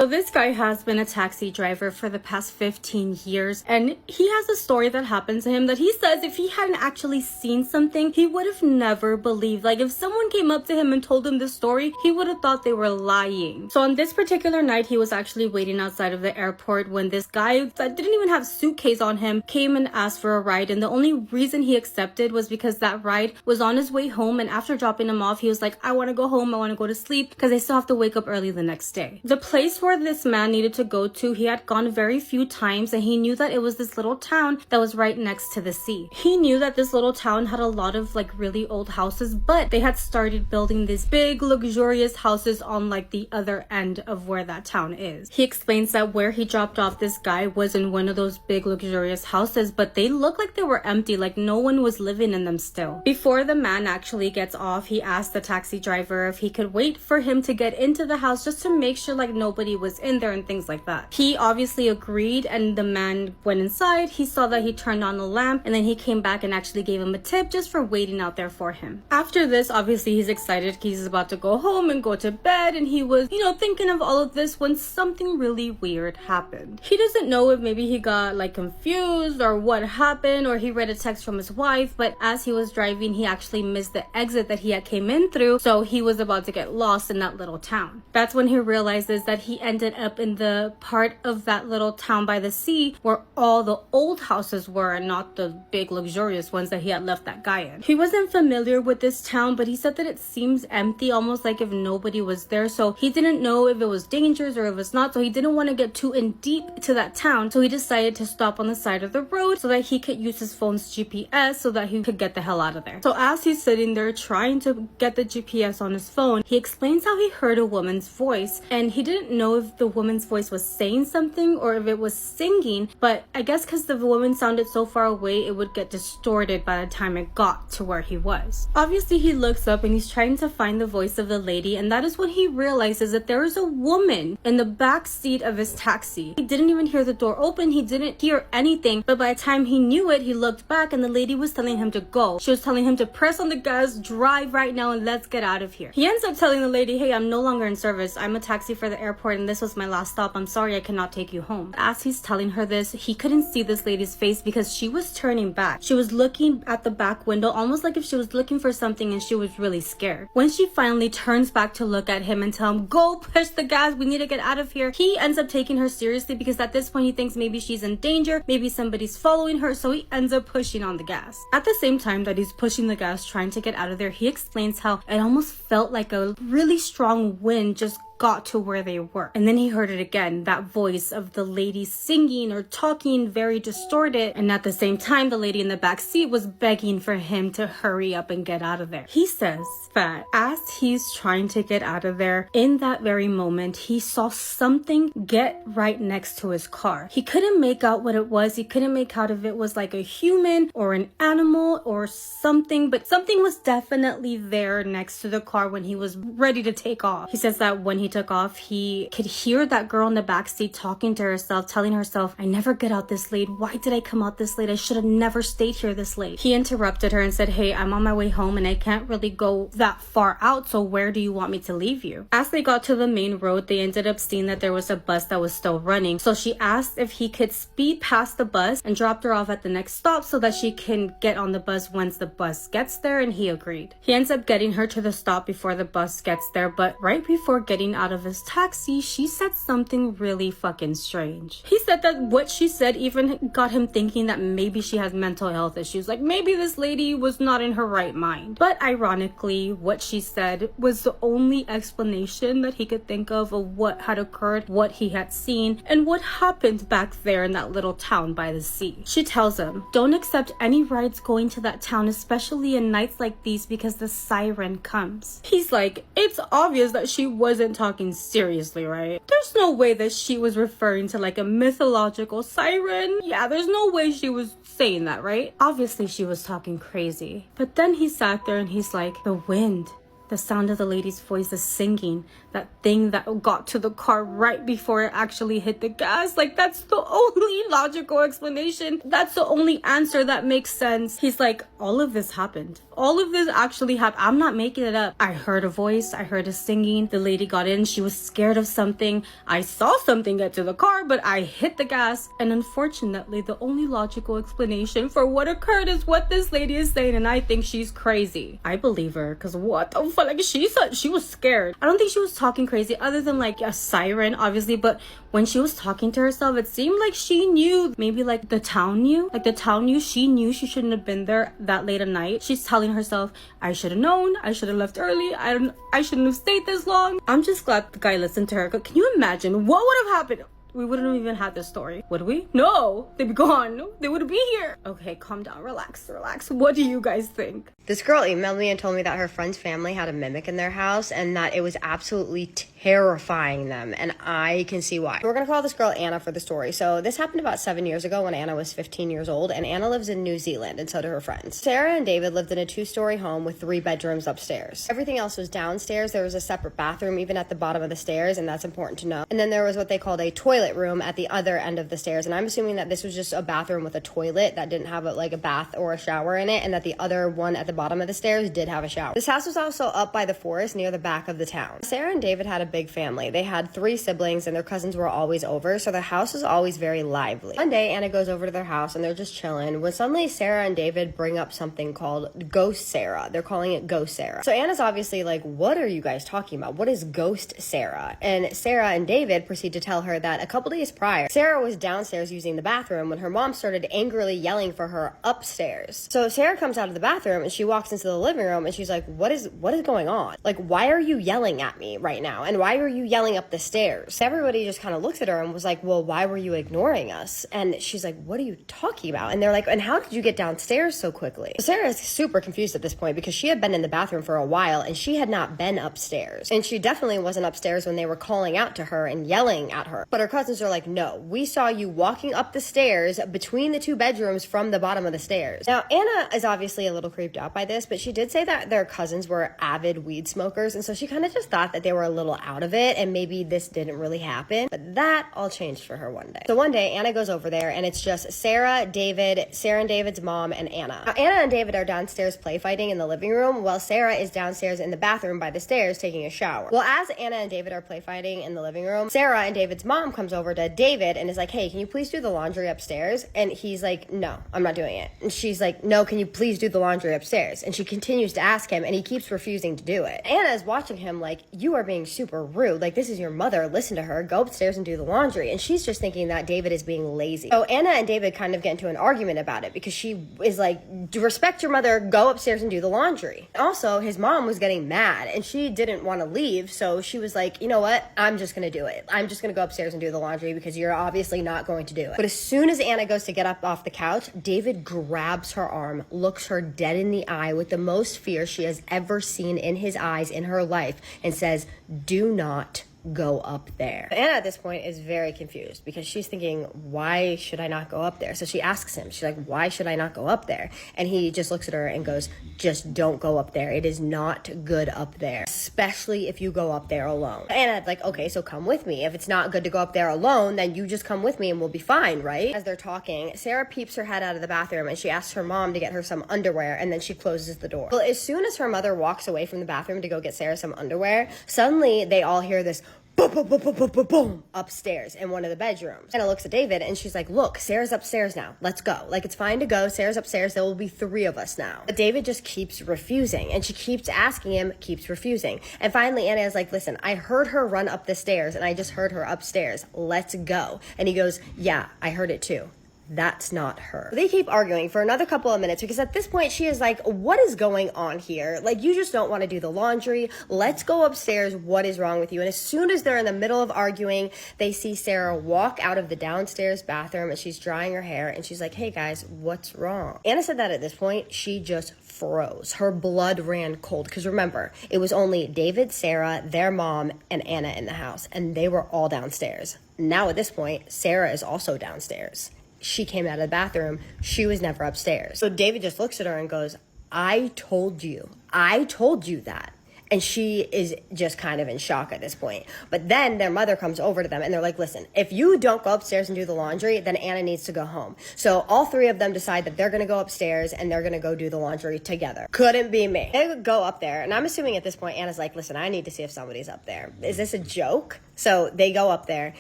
So this guy has been a taxi driver for the past 15 years, and he has a story that happened to him that he says if he hadn't actually seen something, he would have never believed. Like, if someone came up to him and told him this story, he would have thought they were lying. So on this particular night, he was actually waiting outside of the airport when this guy that didn't even have a suitcase on him came and asked for a ride, and the only reason he accepted was because that ride was on his way home, and after dropping him off, he was like, I want to go home, I want to go to sleep because I still have to wake up early the next day. The place where this man needed to go to, he had gone very few times, and he knew that it was this little town that was right next to the sea. He knew that this little town had a lot of like really old houses, but they had started building these big luxurious houses on like the other end of where that town is. He explains that where he dropped off this guy was in one of those big luxurious houses, but they looked like they were empty, like no one was living in them still. Before the man actually gets off, he asked the taxi driver if he could wait for him to get into the house just to make sure like nobody was in there and things like that. He obviously agreed, and the man went inside. He saw that he turned on the lamp, and then he came back and actually gave him a tip just for waiting out there for him. After this, obviously he's excited. He's about to go home and go to bed, and he was, thinking of all of this when something really weird happened. He doesn't know if maybe he got like confused or what happened, or he read a text from his wife, but as he was driving, he actually missed the exit that he had came in through, so he was about to get lost in that little town. That's when he realizes that he ended up in the part of that little town by the sea where all the old houses were and not the big luxurious ones that he had left that guy in. He wasn't familiar with this town, but he said that it seems empty, almost like if nobody was there, so he didn't know if it was dangerous or if it's not, so he didn't want to get too in deep to that town, so he decided to stop on the side of the road so that he could use his phone's GPS so that he could get the hell out of there. So as he's sitting there trying to get the GPS on his phone, he explains how he heard a woman's voice, and he didn't know if the woman's voice was saying something or if it was singing, but I guess because the woman sounded so far away, it would get distorted by the time it got to where he was. Obviously, he looks up and he's trying to find the voice of the lady, and that is when he realizes that there is a woman in the back seat of his taxi. He didn't even hear the door open, he didn't hear anything, but by the time he knew it, he looked back and the lady was telling him to go. She was telling him to press on the gas, drive right now, and let's get out of here. He ends up telling the lady, hey, I'm no longer in service. I'm a taxi for the airport and this was my last stop. I'm sorry, I cannot take you home. As he's telling her this, he couldn't see this lady's face because she was turning back. She was looking at the back window, almost like if she was looking for something and she was really scared. When she finally turns back to look at him and tell him, go push the gas, we need to get out of here, he ends up taking her seriously because at this point he thinks maybe she's in danger, maybe somebody's following her, so he ends up pushing on the gas. At the same time that he's pushing the gas trying to get out of there, he explains how it almost felt like a really strong wind just got to where they were. And then he heard it again, that voice of the lady singing or talking very distorted, and at the same time the lady in the back seat was begging for him to hurry up and get out of there. He says that as he's trying to get out of there, in that very moment he saw something get right next to his car. He couldn't make out what it was. He couldn't make out if it was like a human or an animal or something, but something was definitely there next to the car when he was ready to take off. He says that when he took off, he could hear that girl in the backseat talking to herself, telling herself, I never get out this late. Why did I come out this late? I should have never stayed here this late. He interrupted her and said, hey, I'm on my way home and I can't really go that far out, so where do you want me to leave you? As they got to the main road, they ended up seeing that there was a bus that was still running, so she asked if he could speed past the bus and dropped her off at the next stop so that she can get on the bus once the bus gets there, and he agreed. He ends up getting her to the stop before the bus gets there, but right before getting out of his taxi, she said something really fucking strange. He said that what she said even got him thinking that maybe she has mental health issues, like maybe this lady was not in her right mind. But ironically, what she said was the only explanation that he could think of what had occurred, what he had seen, and what happened back there in that little town by the sea. She tells him, don't accept any rides going to that town, especially in nights like these, because the siren comes. He's like, it's obvious that she wasn't talking seriously, right? There's no way that she was referring to like a mythological siren. Yeah, there's no way she was saying that, right? Obviously she was talking crazy. But then he sat there and he's like, the wind. The sound of the lady's voice is singing. that thing that got to the car right before it actually hit the gas. Like, that's the only logical explanation. That's the only answer that makes sense. He's like, all of this happened. All of this actually happened. I'm not making it up. I heard a voice. I heard a singing. The lady got in. She was scared of something. I saw something get to the car, but I hit the gas. And unfortunately, the only logical explanation for what occurred is what this lady is saying, and I think she's crazy. I believe her, because what the fuck? Like, she said she was scared. I don't think she was talking crazy other than like a siren, obviously, but when she was talking to herself, it seemed like she knew. Maybe like the town knew. Like the town knew. She knew she shouldn't have been there that late at night. She's telling herself, I should have known. I should have left early. I shouldn't have stayed this long. I'm just glad the guy listened to her. Can you imagine what would have happened? We wouldn't have even had this story, would we? No, they'd be gone. They wouldn't be here. Okay, calm down, relax. What do you guys think? This girl emailed me and told me that her friend's family had a mimic in their house and that it was absolutely terrifying them, and I can see why. We're gonna call this girl Anna for the story. So this happened about 7 years ago when Anna was 15 years old, and Anna lives in New Zealand, and so do her friends. Sarah and David lived in a 2-story home with 3 bedrooms upstairs. Everything else was downstairs. There was a separate bathroom even at the bottom of the stairs, and that's important to know. And then there was what they called a toilet room at the other end of the stairs, and I'm assuming that this was just a bathroom with a toilet that didn't have a bath or a shower in it, and that the other one at the bottom of the stairs did have a shower. This house was also up by the forest near the back of the town. Sarah and David had a big family. They had 3 siblings, and their cousins were always over, so their house was always very lively. One day, Anna goes over to their house, and they're just chilling, when suddenly Sarah and David bring up something called Ghost Sarah. They're calling it Ghost Sarah. So Anna's obviously like, what are you guys talking about? What is Ghost Sarah? And Sarah and David proceed to tell her that a couple days prior, Sarah was downstairs using the bathroom when her mom started angrily yelling for her upstairs. So Sarah comes out of the bathroom, and she walks into the living room, and she's like, what is going on? Like, why are you yelling at me right now? And why are you yelling up the stairs? Everybody just kind of looks at her and was like, well, why were you ignoring us? And she's like, what are you talking about? And they're like, and how did you get downstairs so quickly? So Sarah is super confused at this point because she had been in the bathroom for a while and she had not been upstairs. And she definitely wasn't upstairs when they were calling out to her and yelling at her. But her cousins are like, no, we saw you walking up the stairs between the 2 bedrooms from the bottom of the stairs. Now, Anna is obviously a little creeped out by this, but she did say that their cousins were avid weed smokers, and so she kind of just thought that they were a little out of it, and maybe this didn't really happen. But that all changed for her one day. So one day, Anna goes over there, and it's just Sarah and David's mom, and Anna. Now, Anna and David are downstairs play fighting in the living room, while Sarah is downstairs in the bathroom by the stairs taking a shower. Well, as Anna and David are play fighting in the living room, Sarah and David's mom comes over to David and is like, hey, can you please do the laundry upstairs? And he's like, no, I'm not doing it. And she's like, no, can you please do the laundry upstairs? And she continues to ask him, and he keeps refusing to do it. Anna is watching him like, you are being super rude. Like, this is your mother. Listen to her. Go upstairs and do the laundry. And she's just thinking that David is being lazy. So Anna and David kind of get into an argument about it because she is like, respect your mother. Go upstairs and do the laundry. Also, his mom was getting mad and she didn't want to leave. So she was like, you know what? I'm just going to do it. I'm just going to go upstairs and do the laundry because you're obviously not going to do it. But as soon as Anna goes to get up off the couch, David grabs her arm, looks her dead in the eye with the most fear she has ever seen in his eyes in her life, and says, do not go up there. Anna at this point is very confused because she's thinking, why should I not go up there? So she asks him, she's like, why should I not go up there? And he just looks at her and goes, just don't go up there. It is not good up there, especially if you go up there alone. Anna's like, okay, so come with me. If it's not good to go up there alone, then you just come with me and we'll be fine, right? As they're talking, Sarah peeps her head out of the bathroom and she asks her mom to get her some underwear, and then she closes the door. Well, as soon as her mother walks away from the bathroom to go get Sarah some underwear, suddenly they all hear this boom, boom, boom, boom, boom, boom, boom, upstairs in one of the bedrooms. Anna looks at David and she's like, look, Sarah's upstairs now. Let's go. Like, it's fine to go. Sarah's upstairs. There will be 3 of us now. But David just keeps refusing, and she keeps asking him, keeps refusing. And finally, Anna is like, listen, I heard her run up the stairs and I just heard her upstairs. Let's go. And he goes, yeah, I heard it too. That's not her. They keep arguing for another couple of minutes because at this point she is like, what is going on here? Like, you just don't want to do the laundry. Let's go upstairs. What is wrong with you? And as soon as they're in the middle of arguing, they see Sarah walk out of the downstairs bathroom and she's drying her hair and she's like, hey guys, what's wrong? Anna said that at this point, she just froze. Her blood ran cold because remember, it was only David, Sarah, their mom, and Anna in the house, and they were all downstairs. Now at this point, Sarah is also downstairs. She came out of the bathroom. She was never upstairs. So David just looks at her and goes, I told you that. And she is just kind of in shock at this point. But then their mother comes over to them and they're like, listen, if you don't go upstairs and do the laundry, then Anna needs to go home. So all three of them decide that they're going to go upstairs and they're going to go do the laundry together. Couldn't be me. They go up there, and I'm assuming at this point Anna's like, listen, I need to see if somebody's up there. Is this a joke? So they go up there.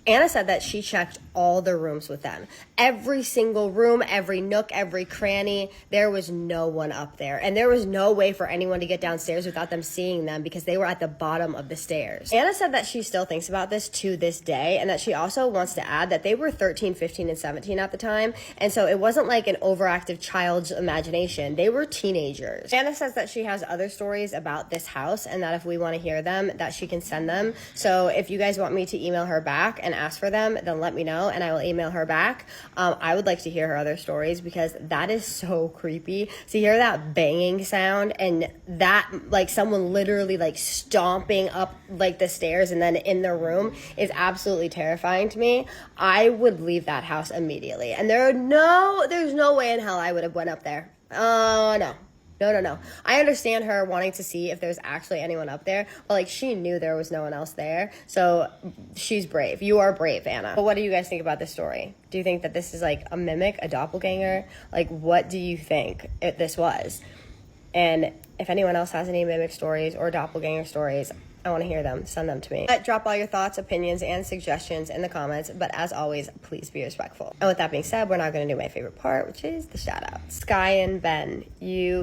Anna said that she checked all the rooms with them. Every single room, every nook, every cranny, there was no one up there. And there was no way for anyone to get downstairs without them seeing them because they were at the bottom of the stairs. Anna said that she still thinks about this to this day, and that she also wants to add that they were 13, 15, and 17 at the time. And so it wasn't like an overactive child's imagination. They were teenagers. Anna says that she has other stories about this house and that if we want to hear them, that she can send them. So if you guys want me to email her back and ask for them, then let me know and I will email her back. I would like to hear her other stories because that is so creepy. To hear that banging sound and that like someone literally like stomping up like the stairs and then in their room is absolutely terrifying to me. I would leave that house immediately. And there's no way in hell I would have went up there. No. No. I understand her wanting to see if there's actually anyone up there, but like she knew there was no one else there. So she's brave. You are brave, Anna. But what do you guys think about this story? Do you think that this is like a mimic, a doppelganger? Like what do you think this was? And if anyone else has any mimic stories or doppelganger stories, I want to hear them. Send them to me. Drop all your thoughts, opinions, and suggestions in the comments. But as always, please be respectful. And with that being said, we're now going to do my favorite part, which is the shout out. Sky and Ben,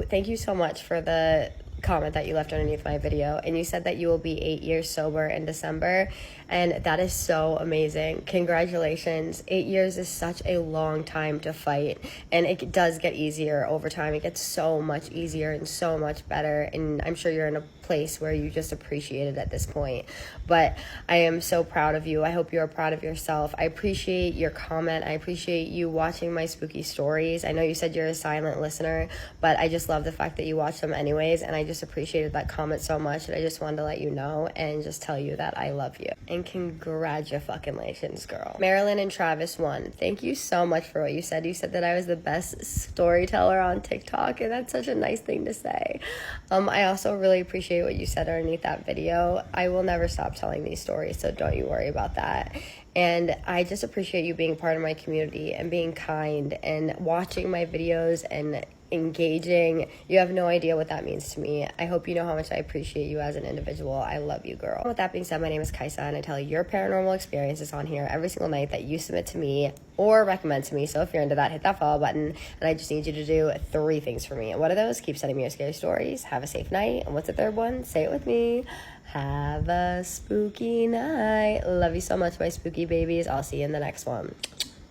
thank you so much for the comment that you left underneath my video, and you said that you will be 8 years sober in December, and that is so amazing. Congratulations. 8 years is such a long time to fight, and it does get easier over time. It gets so much easier and so much better, and I'm sure you're in a place where you just appreciate it at this point. But I am so proud of you. I hope you're proud of yourself. I appreciate your comment. I appreciate you watching my spooky stories. I know you said you're a silent listener, but I just love the fact that you watch them anyways, and I just appreciated that comment so much, and I just wanted to let you know and just tell you that I love you. And congratulations, girl. Marilyn and Travis won. Thank you so much for what you said. You said that I was the best storyteller on TikTok, and that's such a nice thing to say. I also really appreciate what you said underneath that video. I will never stop telling these stories, so don't you worry about that. And I just appreciate you being part of my community and being kind and watching my videos and engaging. You have no idea what that means to me. I hope you know how much I appreciate you as an individual. I love you, girl. With that being said, my name is Kaisa, and I tell your paranormal experiences on here every single night that you submit to me or recommend to me. So if you're into that, hit that follow button, and I just need you to do 3 things for me. And what are those? Keep sending me your scary stories, have a safe night, and what's the third one? Say it with me. Have a spooky night. Love you so much, my spooky babies. I'll see you in the next one.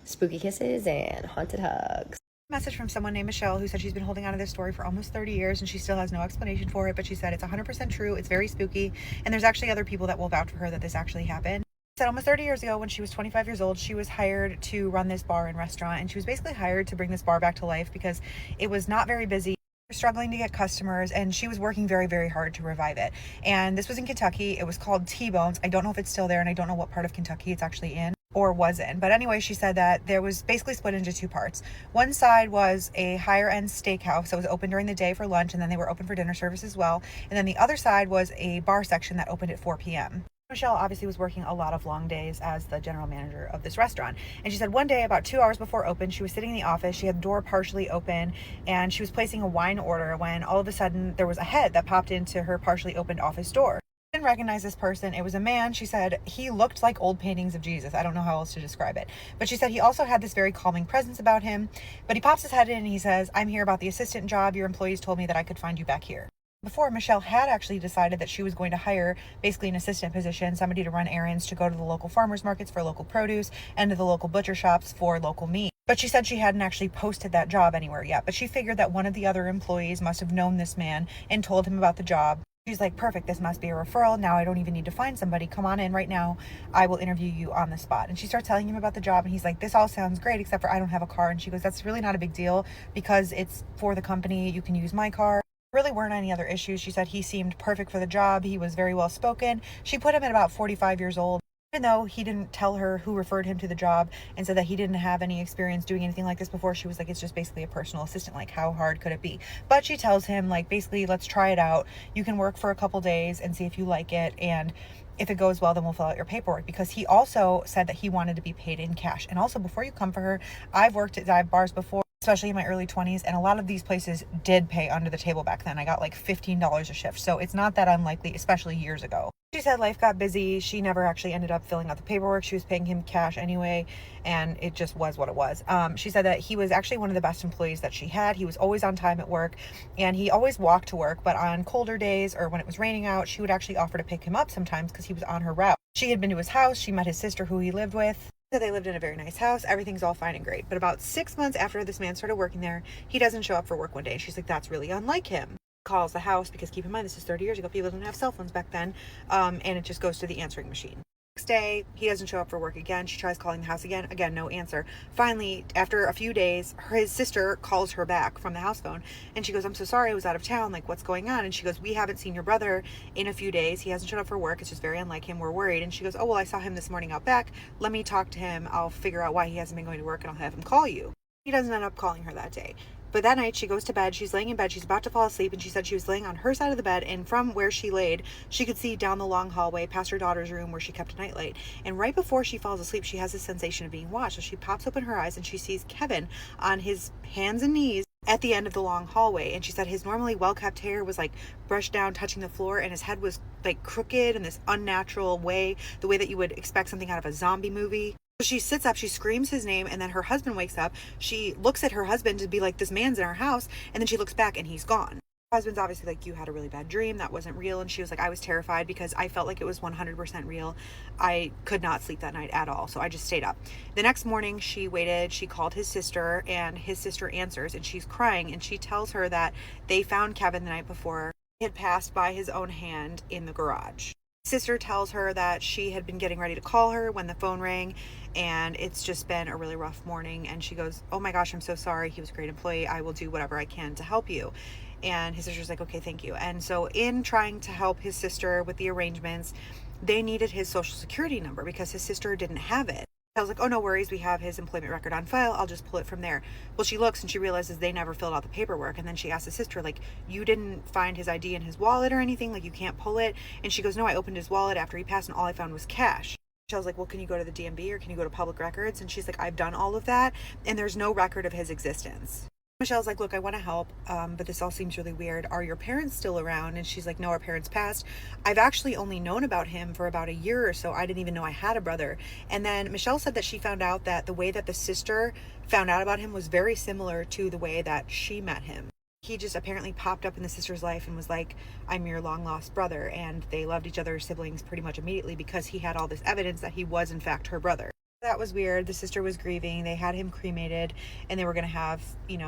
Spooky kisses and haunted hugs. Message from someone named Michelle who said she's been holding on to this story for almost 30 years and she still has no explanation for it, but she said it's 100% true, it's very spooky, and there's actually other people that will vouch for her that this actually happened. She said almost 30 years ago, when she was 25 years old, she was hired to run this bar and restaurant, and she was basically hired to bring this bar back to life because it was not very busy, struggling to get customers, and she was working very, very hard to revive it. And this was in Kentucky. It was called T-Bones. I don't know if it's still there, and I don't know what part of Kentucky it's actually in or was in. But anyway, she said that there was basically split into 2 parts. One side was a higher end steakhouse that was open during the day for lunch, and then they were open for dinner service as well. And then the other side was a bar section that opened at 4 p.m. Michelle obviously was working a lot of long days as the general manager of this restaurant. And she said one day, about 2 hours before open, she was sitting in the office. She had the door partially open, and she was placing a wine order when all of a sudden there was a head that popped into her partially opened office door. She didn't recognize this person. It was a man. She said he looked like old paintings of Jesus. I don't know how else to describe it. But she said he also had this very calming presence about him. But he pops his head in and he says, "I'm here about the assistant job. Your employees told me that I could find you back here." Before, Michelle had actually decided that she was going to hire basically an assistant position, somebody to run errands, to go to the local farmers markets for local produce and to the local butcher shops for local meat. But she said she hadn't actually posted that job anywhere yet. But she figured that one of the other employees must have known this man and told him about the job. She's like, perfect, this must be a referral. Now I don't even need to find somebody. Come on in right now. I will interview you on the spot. And she starts telling him about the job, and he's like, this all sounds great, except for I don't have a car. And she goes, that's really not a big deal because it's for the company. You can use my car. Really weren't any other issues. She said he seemed perfect for the job. He was very well spoken. She put him at about 45 years old. Even though he didn't tell her who referred him to the job and said that he didn't have any experience doing anything like this before, she was like, it's just basically a personal assistant. Like, how hard could it be? But she tells him, like, basically, let's try it out. You can work for a couple days and see if you like it. And if it goes well, then we'll fill out your paperwork. Because he also said that he wanted to be paid in cash. And also, before you come for her, I've worked at dive bars before, especially in my early 20s, and a lot of these places did pay under the table back then. I got like $15 a shift, so it's not that unlikely, especially years ago. She said life got busy. She never actually ended up filling out the paperwork. She was paying him cash anyway, and it just was what it was. She said that he was actually one of the best employees that she had. He was always on time at work, and he always walked to work, but on colder days or when it was raining out, she would actually offer to pick him up sometimes because he was on her route. She had been to his house. She met his sister, who he lived with. So they lived in a very nice house. Everything's all fine and great. But about 6 months after this man started working there, he doesn't show up for work one day. And she's like, that's really unlike him. Calls the house, because keep in mind, this is 30 years ago. People didn't have cell phones back then. And it just goes to the answering machine. Next day, he doesn't show up for work again. She tries calling the house again. Again, no answer. Finally, after a few days, his sister calls her back from the house phone. And she goes, I'm so sorry, I was out of town. Like, what's going on? And she goes, we haven't seen your brother in a few days. He hasn't showed up for work. It's just very unlike him. We're worried. And she goes, oh, well, I saw him this morning out back. Let me talk to him. I'll figure out why he hasn't been going to work, and I'll have him call you. He doesn't end up calling her that day. But that night, she goes to bed. She's laying in bed. She's about to fall asleep. And she said she was laying on her side of the bed. And from where she laid, she could see down the long hallway past her daughter's room where she kept a nightlight. And right before she falls asleep, she has this sensation of being watched. So she pops open her eyes and she sees Kevin on his hands and knees at the end of the long hallway. And she said his normally well-kept hair was like brushed down, touching the floor. And his head was like crooked in this unnatural way, the way that you would expect something out of a zombie movie. She sits up, she screams his name, and then her husband wakes up. She looks at her husband to be like, this man's in our house, and then she looks back and he's gone. Her husband's obviously like, you had a really bad dream, that wasn't real. And she was like, I was terrified because I felt like it was 100% real. I could not sleep that night at all, so I just stayed up. The next morning, she waited, she called his sister, and his sister answers, and she's crying, and she tells her that they found Kevin the night before. He had passed by his own hand in the garage. Sister tells her that she had been getting ready to call her when the phone rang, and it's just been a really rough morning. And she goes, oh my gosh, I'm so sorry. He was a great employee. I will do whatever I can to help you. And his sister's like, okay, thank you. And so in trying to help his sister with the arrangements, they needed his social security number because his sister didn't have it. I was like, oh, no worries. We have his employment record on file. I'll just pull it from there. Well, she looks and she realizes they never filled out the paperwork. And then she asks his sister, like, you didn't find his ID in his wallet or anything? Like, you can't pull it? And she goes, no, I opened his wallet after he passed and all I found was cash. I was like, well, can you go to the DMV or can you go to public records? And she's like, I've done all of that and there's no record of his existence. Michelle's like, look, I want to help, but this all seems really weird. Are your parents still around? And she's like, no, our parents passed. I've actually only known about him for about a year or so. I didn't even know I had a brother. And then Michelle said that she found out that the way that the sister found out about him was very similar to the way that she met him. He just apparently popped up in the sister's life and was like, I'm your long lost brother. And they loved each other as siblings pretty much immediately because he had all this evidence that he was in fact her brother. That was weird. The sister was grieving. They had him cremated and they were going to have,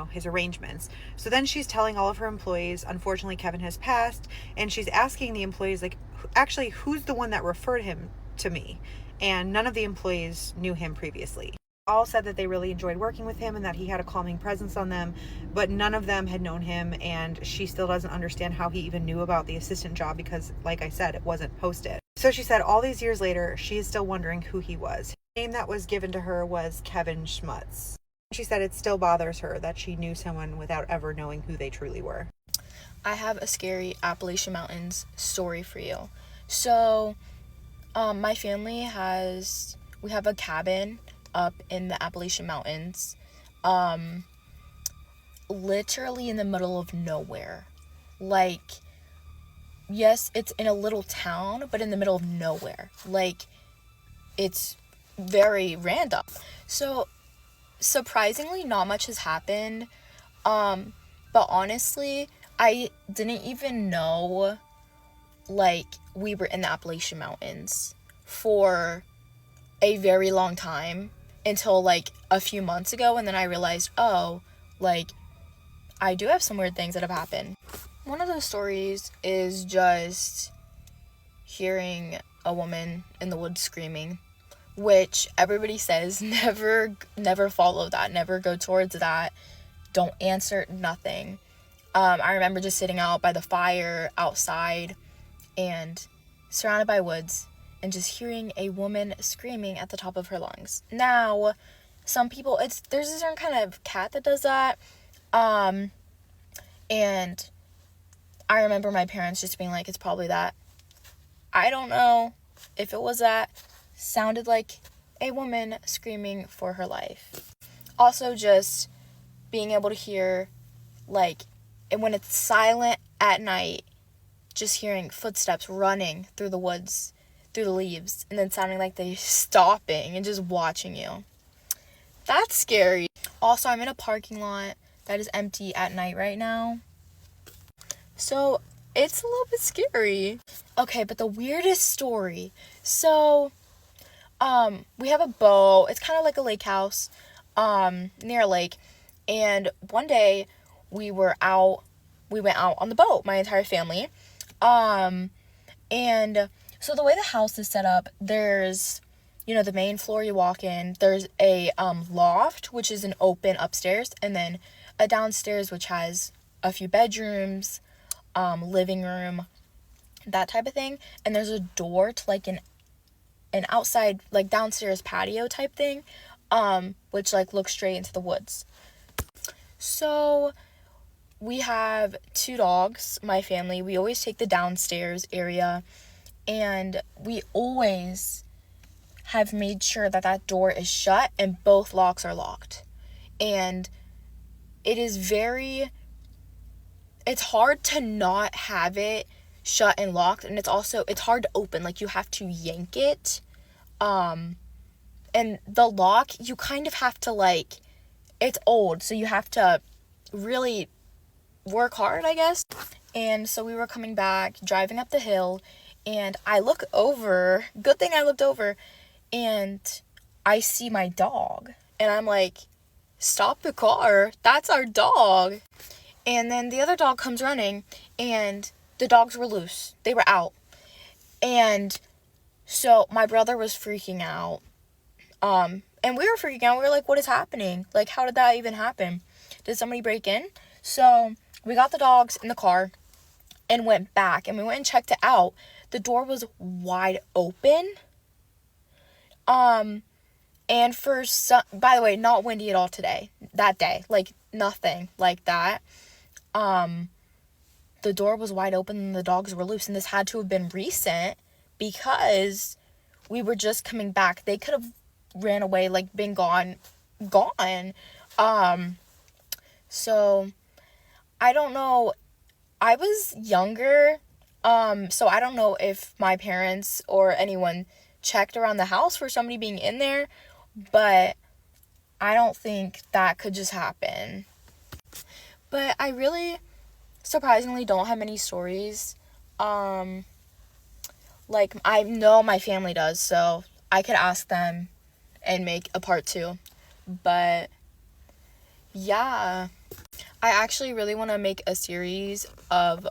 his arrangements. So then she's telling all of her employees, unfortunately, Kevin has passed. And she's asking the employees, like, actually, who's the one that referred him to me? And none of the employees knew him previously. All said that they really enjoyed working with him and that he had a calming presence on them, but none of them had known him. And she still doesn't understand how he even knew about the assistant job because, like I said, it wasn't posted. So she said all these years later, she is still wondering who he was. The name that was given to her was Kevin Schmutz. She said it still bothers her that she knew someone without ever knowing who they truly were. I have a scary Appalachian Mountains story for you. So, my family we have a cabin up in the Appalachian Mountains, literally in the middle of nowhere. Like, yes, it's in a little town, but in the middle of nowhere. Like, it's very random. So, surprisingly, not much has happened. But honestly, I didn't even know, like, we were in the Appalachian Mountains for a very long time until, like, a few months ago. And then I realized, oh, like, I do have some weird things that have happened. One of those stories is just hearing a woman in the woods screaming, which everybody says never follow that, never go towards that, don't answer, nothing. I remember just sitting out by the fire outside and surrounded by woods, and just hearing a woman screaming at the top of her lungs. Now, some people, there's a certain kind of cat that does that, and I remember my parents just being like, it's probably that. I don't know if it was that. Sounded like a woman screaming for her life. Also, just being able to hear, like, and when it's silent at night, just hearing footsteps running through the woods, through the leaves, and then sounding like they're stopping and just watching you. That's scary. Also, I'm in a parking lot that is empty at night right now, so it's a little bit scary. Okay, but the weirdest story. So, we have a boat. It's kind of like a lake house, near a lake. And one day we went out on the boat, my entire family. And so the way the house is set up, there's, the main floor you walk in, there's a, loft, which is an open upstairs, and then a downstairs, which has a few bedrooms, living room, that type of thing. And there's a door to like an outside, like downstairs patio type thing, which like looks straight into the woods. So we have 2 dogs, my family. We always take the downstairs area, and we always have made sure that that door is shut and both locks are locked. And it's hard to not have it shut and locked, and it's hard to open. Like, you have to yank it, and the lock, you kind of have to, like, it's old, so you have to really work hard, I guess. And so we were coming back, driving up the hill, and I look over, good thing I looked over, and I see my dog, and I'm like, stop the car, that's our dog. And then the other dog comes running, and the dogs were loose, they were out. And so my brother was freaking out, and we were freaking out. We were like, what is happening? Like, how did that even happen? Did somebody break in? So we got the dogs in the car and went back, and we went and checked it out. The door was wide open. And by the way, not windy at all that day, like nothing like that. The door was wide open and the dogs were loose, and this had to have been recent because we were just coming back. They could have ran away, like been gone. So I don't know. I was younger, so I don't know if my parents or anyone checked around the house for somebody being in there, but I don't think that could just happen. But I really, surprisingly, don't have many stories. Like, I know my family does, so I could ask them and make a part 2. But yeah, I actually really want to make a series of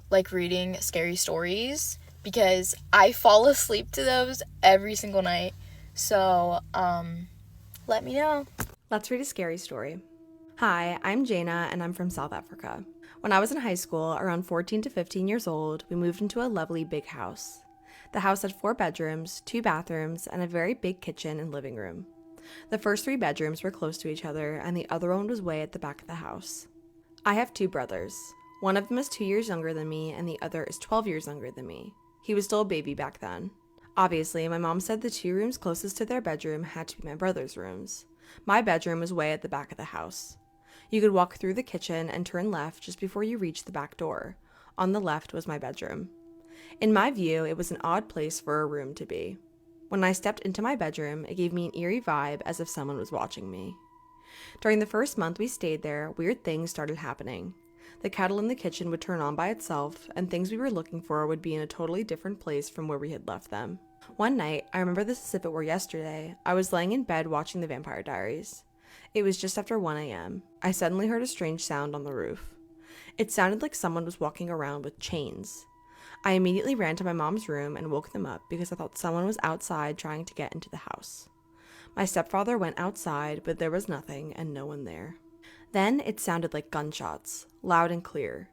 like reading scary stories, because I fall asleep to those every single night. So let me know. Let's read a scary story. Hi, I'm Jaina, and I'm from South Africa. When I was in high school, around 14 to 15 years old, we moved into a lovely big house. The house had 4 bedrooms, 2 bathrooms, and a very big kitchen and living room. The first 3 bedrooms were close to each other, and the other one was way at the back of the house. I have 2 brothers. One of them is 2 years younger than me, and the other is 12 years younger than me. He was still a baby back then. Obviously, my mom said the 2 rooms closest to their bedroom had to be my brother's rooms. My bedroom was way at the back of the house. You could walk through the kitchen and turn left just before you reached the back door. On the left was my bedroom. In my view, it was an odd place for a room to be. When I stepped into my bedroom, it gave me an eerie vibe as if someone was watching me. During the first month we stayed there, weird things started happening. The kettle in the kitchen would turn on by itself, and things we were looking for would be in a totally different place from where we had left them. One night, I remember this as if it were yesterday, I was laying in bed watching The Vampire Diaries. It was just after 1 a.m. I suddenly heard a strange sound on the roof. It sounded like someone was walking around with chains. I immediately ran to my mom's room and woke them up because I thought someone was outside trying to get into the house. My stepfather went outside, but there was nothing and no one there. Then it sounded like gunshots, loud and clear.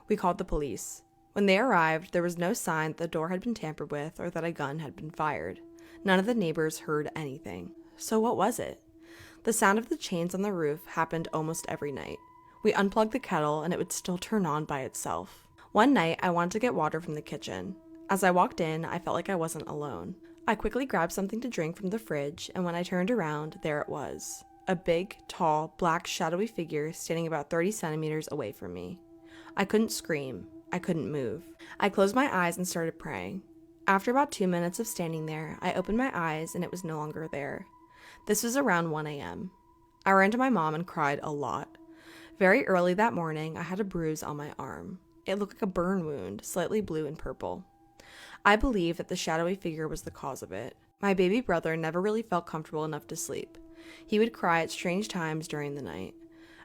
We called the police. When they arrived, there was no sign that the door had been tampered with or that a gun had been fired. None of the neighbors heard anything. So what was it? The sound of the chains on the roof happened almost every night. We unplugged the kettle and it would still turn on by itself. One night, I wanted to get water from the kitchen. As I walked in, I felt like I wasn't alone. I quickly grabbed something to drink from the fridge, and when I turned around, there it was. A big, tall, black, shadowy figure standing about 30 centimeters away from me. I couldn't scream. I couldn't move. I closed my eyes and started praying. After about 2 minutes of standing there, I opened my eyes and it was no longer there. This was around 1 a.m. I ran to my mom and cried a lot. Very early that morning, I had a bruise on my arm. It looked like a burn wound, slightly blue and purple. I believe that the shadowy figure was the cause of it. My baby brother never really felt comfortable enough to sleep. He would cry at strange times during the night.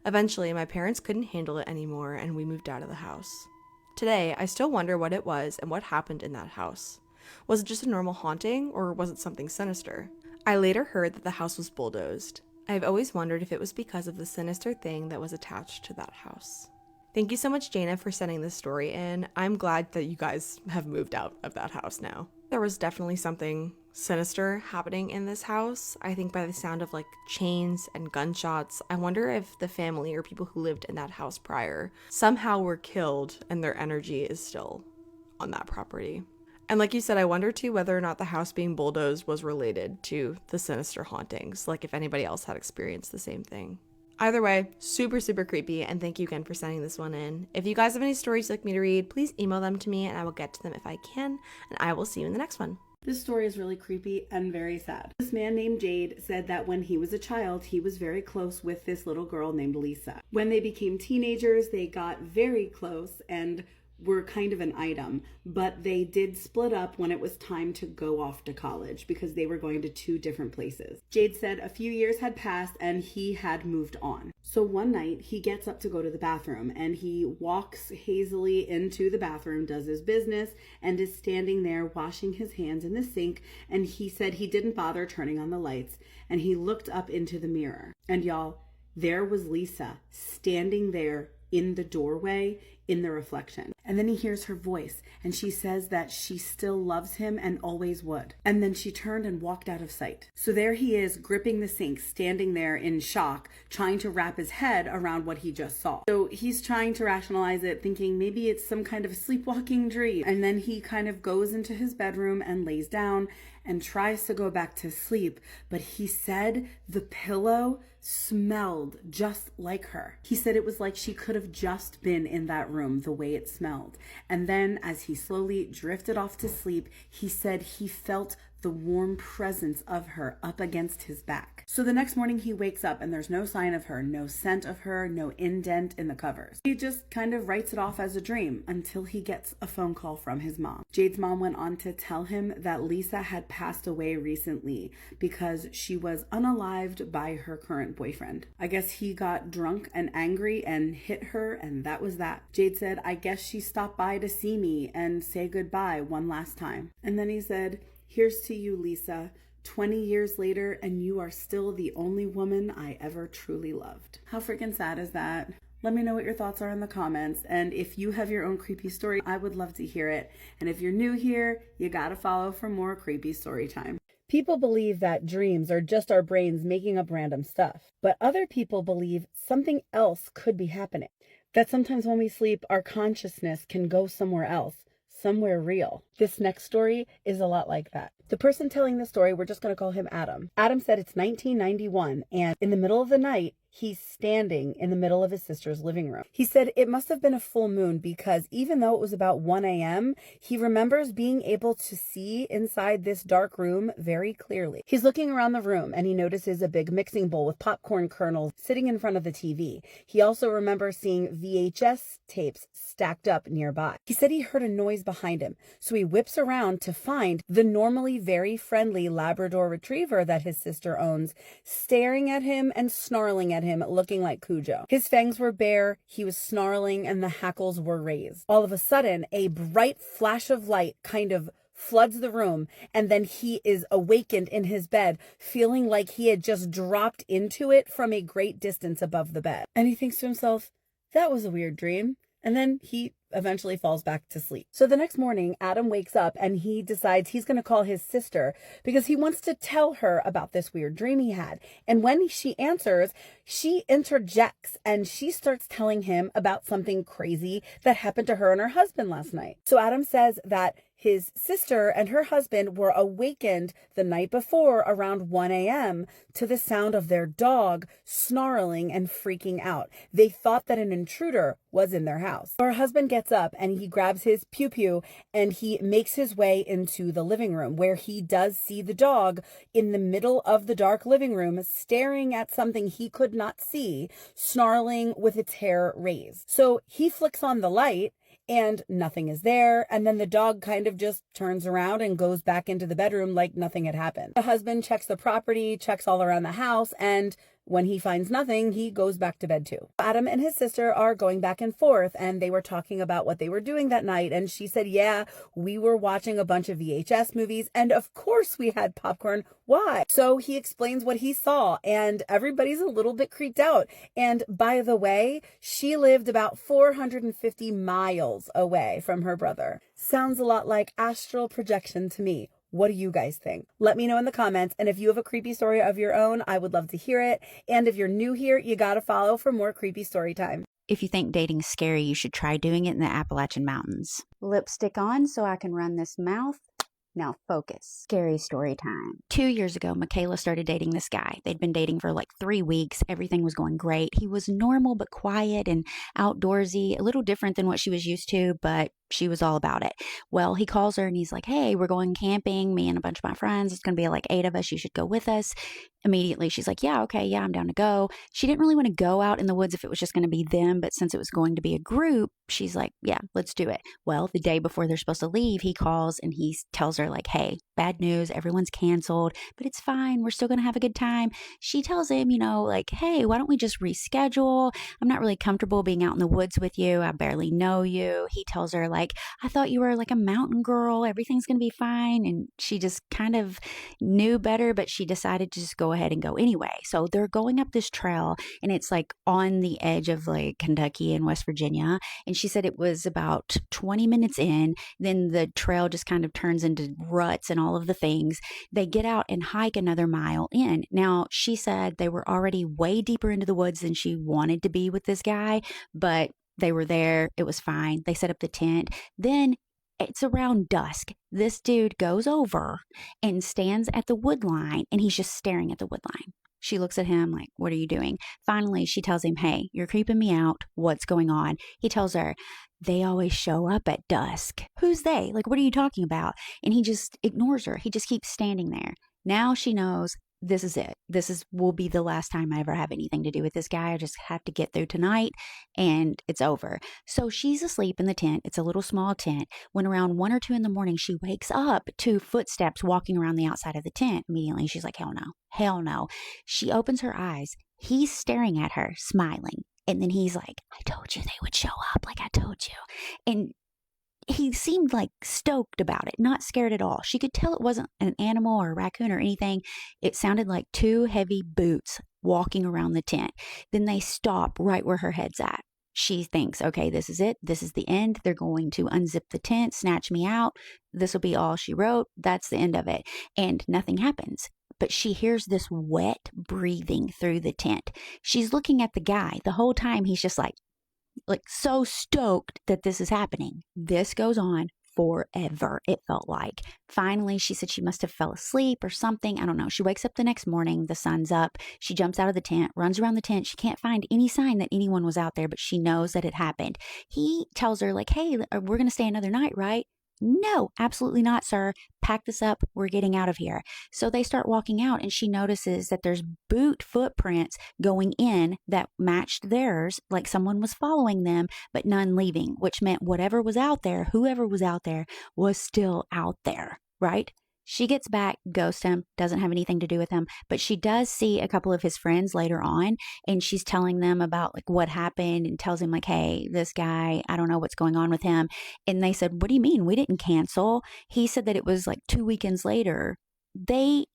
Eventually, my parents couldn't handle it anymore and we moved out of the house. Today, I still wonder what it was and what happened in that house. Was it just a normal haunting or was it something sinister? I later heard that the house was bulldozed. I've always wondered if it was because of the sinister thing that was attached to that house. Thank you so much, Jana, for sending this story in. I'm glad that you guys have moved out of that house now. There was definitely something sinister happening in this house. I think by the sound of like chains and gunshots, I wonder if the family or people who lived in that house prior somehow were killed and their energy is still on that property. And like you said, I wonder too whether or not the house being bulldozed was related to the sinister hauntings, like if anybody else had experienced the same thing. Either way, super, super creepy, and thank you again for sending this one in. If you guys have any stories you'd like me to read, please email them to me and I will get to them if I can, and I will see you in the next one. This story is really creepy and very sad. This man named Jade said that when he was a child, he was very close with this little girl named Lisa. When they became teenagers, they got very close and were kind of an item, but they did split up when it was time to go off to college because they were going to 2 different places. Jade said a few years had passed and he had moved on. So one night he gets up to go to the bathroom and he walks hazily into the bathroom, does his business, and is standing there washing his hands in the sink. And he said he didn't bother turning on the lights and he looked up into the mirror. And y'all, there was Lisa standing there in the doorway in the reflection. And then he hears her voice and she says that she still loves him and always would. And then she turned and walked out of sight. So there he is gripping the sink, standing there in shock, trying to wrap his head around what he just saw. So he's trying to rationalize it, thinking maybe it's some kind of sleepwalking dream. And then he kind of goes into his bedroom and lays down and tries to go back to sleep. But he said the pillow smelled just like her. He said it was like she could have just been in that room, the way it smelled. And then as he slowly drifted off to sleep, he said he felt the warm presence of her up against his back. So the next morning he wakes up and there's no sign of her, no scent of her, no indent in the covers. He just kind of writes it off as a dream until he gets a phone call from his mom. Jade's mom went on to tell him that Lisa had passed away recently because she was unalived by her current boyfriend. I guess he got drunk and angry and hit her, and that was that. Jade said, I guess she stopped by to see me and say goodbye one last time. And then he said, here's to you, Lisa, 20 years later, and you are still the only woman I ever truly loved. How freaking sad is that? Let me know what your thoughts are in the comments, and if you have your own creepy story, I would love to hear it. And if you're new here, you gotta follow for more creepy story time. People believe that dreams are just our brains making up random stuff, but other people believe something else could be happening. That sometimes when we sleep, our consciousness can go somewhere else, somewhere real. This next story is a lot like that. The person telling the story, we're just going to call him Adam. Adam said it's 1991, and in the middle of the night, he's standing in the middle of his sister's living room. He said it must have been a full moon because even though it was about 1 a.m., he remembers being able to see inside this dark room very clearly. He's looking around the room and he notices a big mixing bowl with popcorn kernels sitting in front of the TV. He also remembers seeing VHS tapes stacked up nearby. He said he heard a noise behind him, so he whips around to find the normally very friendly Labrador retriever that his sister owns, staring at him and snarling at him, looking like Cujo. His fangs were bare, he was snarling, and the hackles were raised. All of a sudden, a bright flash of light kind of floods the room, and then he is awakened in his bed, feeling like he had just dropped into it from a great distance above the bed. And he thinks to himself, that was a weird dream. And then he eventually falls back to sleep. So the next morning, Adam wakes up and he decides he's going to call his sister because he wants to tell her about this weird dream he had. And when she answers, she interjects and she starts telling him about something crazy that happened to her and her husband last night. So Adam says that his sister and her husband were awakened the night before around 1 a.m. to the sound of their dog snarling and freaking out. They thought that an intruder was in their house. Her husband gets up and he grabs his pew-pew and he makes his way into the living room, where he does see the dog in the middle of the dark living room staring at something he could not see, snarling with its hair raised. So he flicks on the light and nothing is there. And then the dog kind of just turns around and goes back into the bedroom like nothing had happened. The husband checks the property, checks all around the house, and when he finds nothing, he goes back to bed too. Adam and his sister are going back and forth, and they were talking about what they were doing that night. And she said, yeah, we were watching a bunch of VHS movies, and of course we had popcorn. Why? So he explains what he saw, and everybody's a little bit creeped out. And by the way, she lived about 450 miles away from her brother. Sounds a lot like astral projection to me. What do you guys think? Let me know in the comments. And if you have a creepy story of your own, I would love to hear it. And if you're new here, you gotta follow for more creepy story time. If you think dating's scary, you should try doing it in the Appalachian Mountains. Lipstick on so I can run this mouth. Now focus. Scary story time. 2 years ago, Michaela started dating this guy. They'd been dating for like 3 weeks. Everything was going great. He was normal but quiet and outdoorsy, a little different than what she was used to, but she was all about it. Well, he calls her and he's like, hey, we're going camping, me and a bunch of my friends. It's going to be like 8 of us. You should go with us. Immediately, she's like, yeah, okay, yeah, I'm down to go. She didn't really want to go out in the woods if it was just going to be them, but since it was going to be a group, she's like, yeah, let's do it. Well, the day before they're supposed to leave, he calls and he tells her like, hey, bad news, everyone's canceled, but it's fine. We're still going to have a good time. She tells him, like, hey, why don't we just reschedule? I'm not really comfortable being out in the woods with you. I barely know you. He tells her like, I thought you were like a mountain girl. Everything's going to be fine. And she just kind of knew better, but she decided to just go ahead and go anyway. So they're going up this trail and it's like on the edge of like Kentucky and West Virginia. And she said it was about 20 minutes in, then the trail just kind of turns into ruts and all of the things. They get out and hike another mile in. Now, she said they were already way deeper into the woods than she wanted to be with this guy, but they were there. It was fine. They set up the tent. Then it's around dusk. This dude goes over and stands at the wood line and he's just staring at the wood line. She looks at him like, what are you doing? Finally, she tells him, hey, you're creeping me out. What's going on? He tells her, they always show up at dusk. Who's they? Like, what are you talking about? And he just ignores her. He just keeps standing there. Now she knows this is it. Will be the last time I ever have anything to do with this guy. I just have to get through tonight and it's over. So she's asleep in the tent. It's a little small tent. When around 1 or 2 in the morning, she wakes up to footsteps walking around the outside of the tent. Immediately, she's like, hell no, hell no. She opens her eyes. He's staring at her, smiling. And then he's like, I told you they would show up, like I told you. And he seemed like stoked about it, not scared at all. She could tell it wasn't an animal or a raccoon or anything. It sounded like 2 heavy boots walking around the tent. Then they stop right where her head's at. She thinks, okay, this is it. This is the end. They're going to unzip the tent, snatch me out. This will be all she wrote. That's the end of it. And nothing happens. But she hears this wet breathing through the tent. She's looking at the guy. The whole time he's just like so stoked that this is happening. This goes on forever, it felt like. Finally, she said she must have fell asleep or something. I don't know. She wakes up the next morning. The sun's up. She jumps out of the tent, runs around the tent. She can't find any sign that anyone was out there, but she knows that it happened. He tells her like, hey, we're going to stay another night, right? No, absolutely not, sir. Pack this up. We're getting out of here. So they start walking out and she notices that there's boot footprints going in that matched theirs, like someone was following them, but none leaving, which meant whatever was out there, whoever was out there was still out there, right? She gets back, ghosts him, doesn't have anything to do with him, but she does see a couple of his friends later on, and she's telling them about like what happened and tells him like, hey, this guy, I don't know what's going on with him. And they said, what do you mean? We didn't cancel. He said that it was like 2 weekends later. They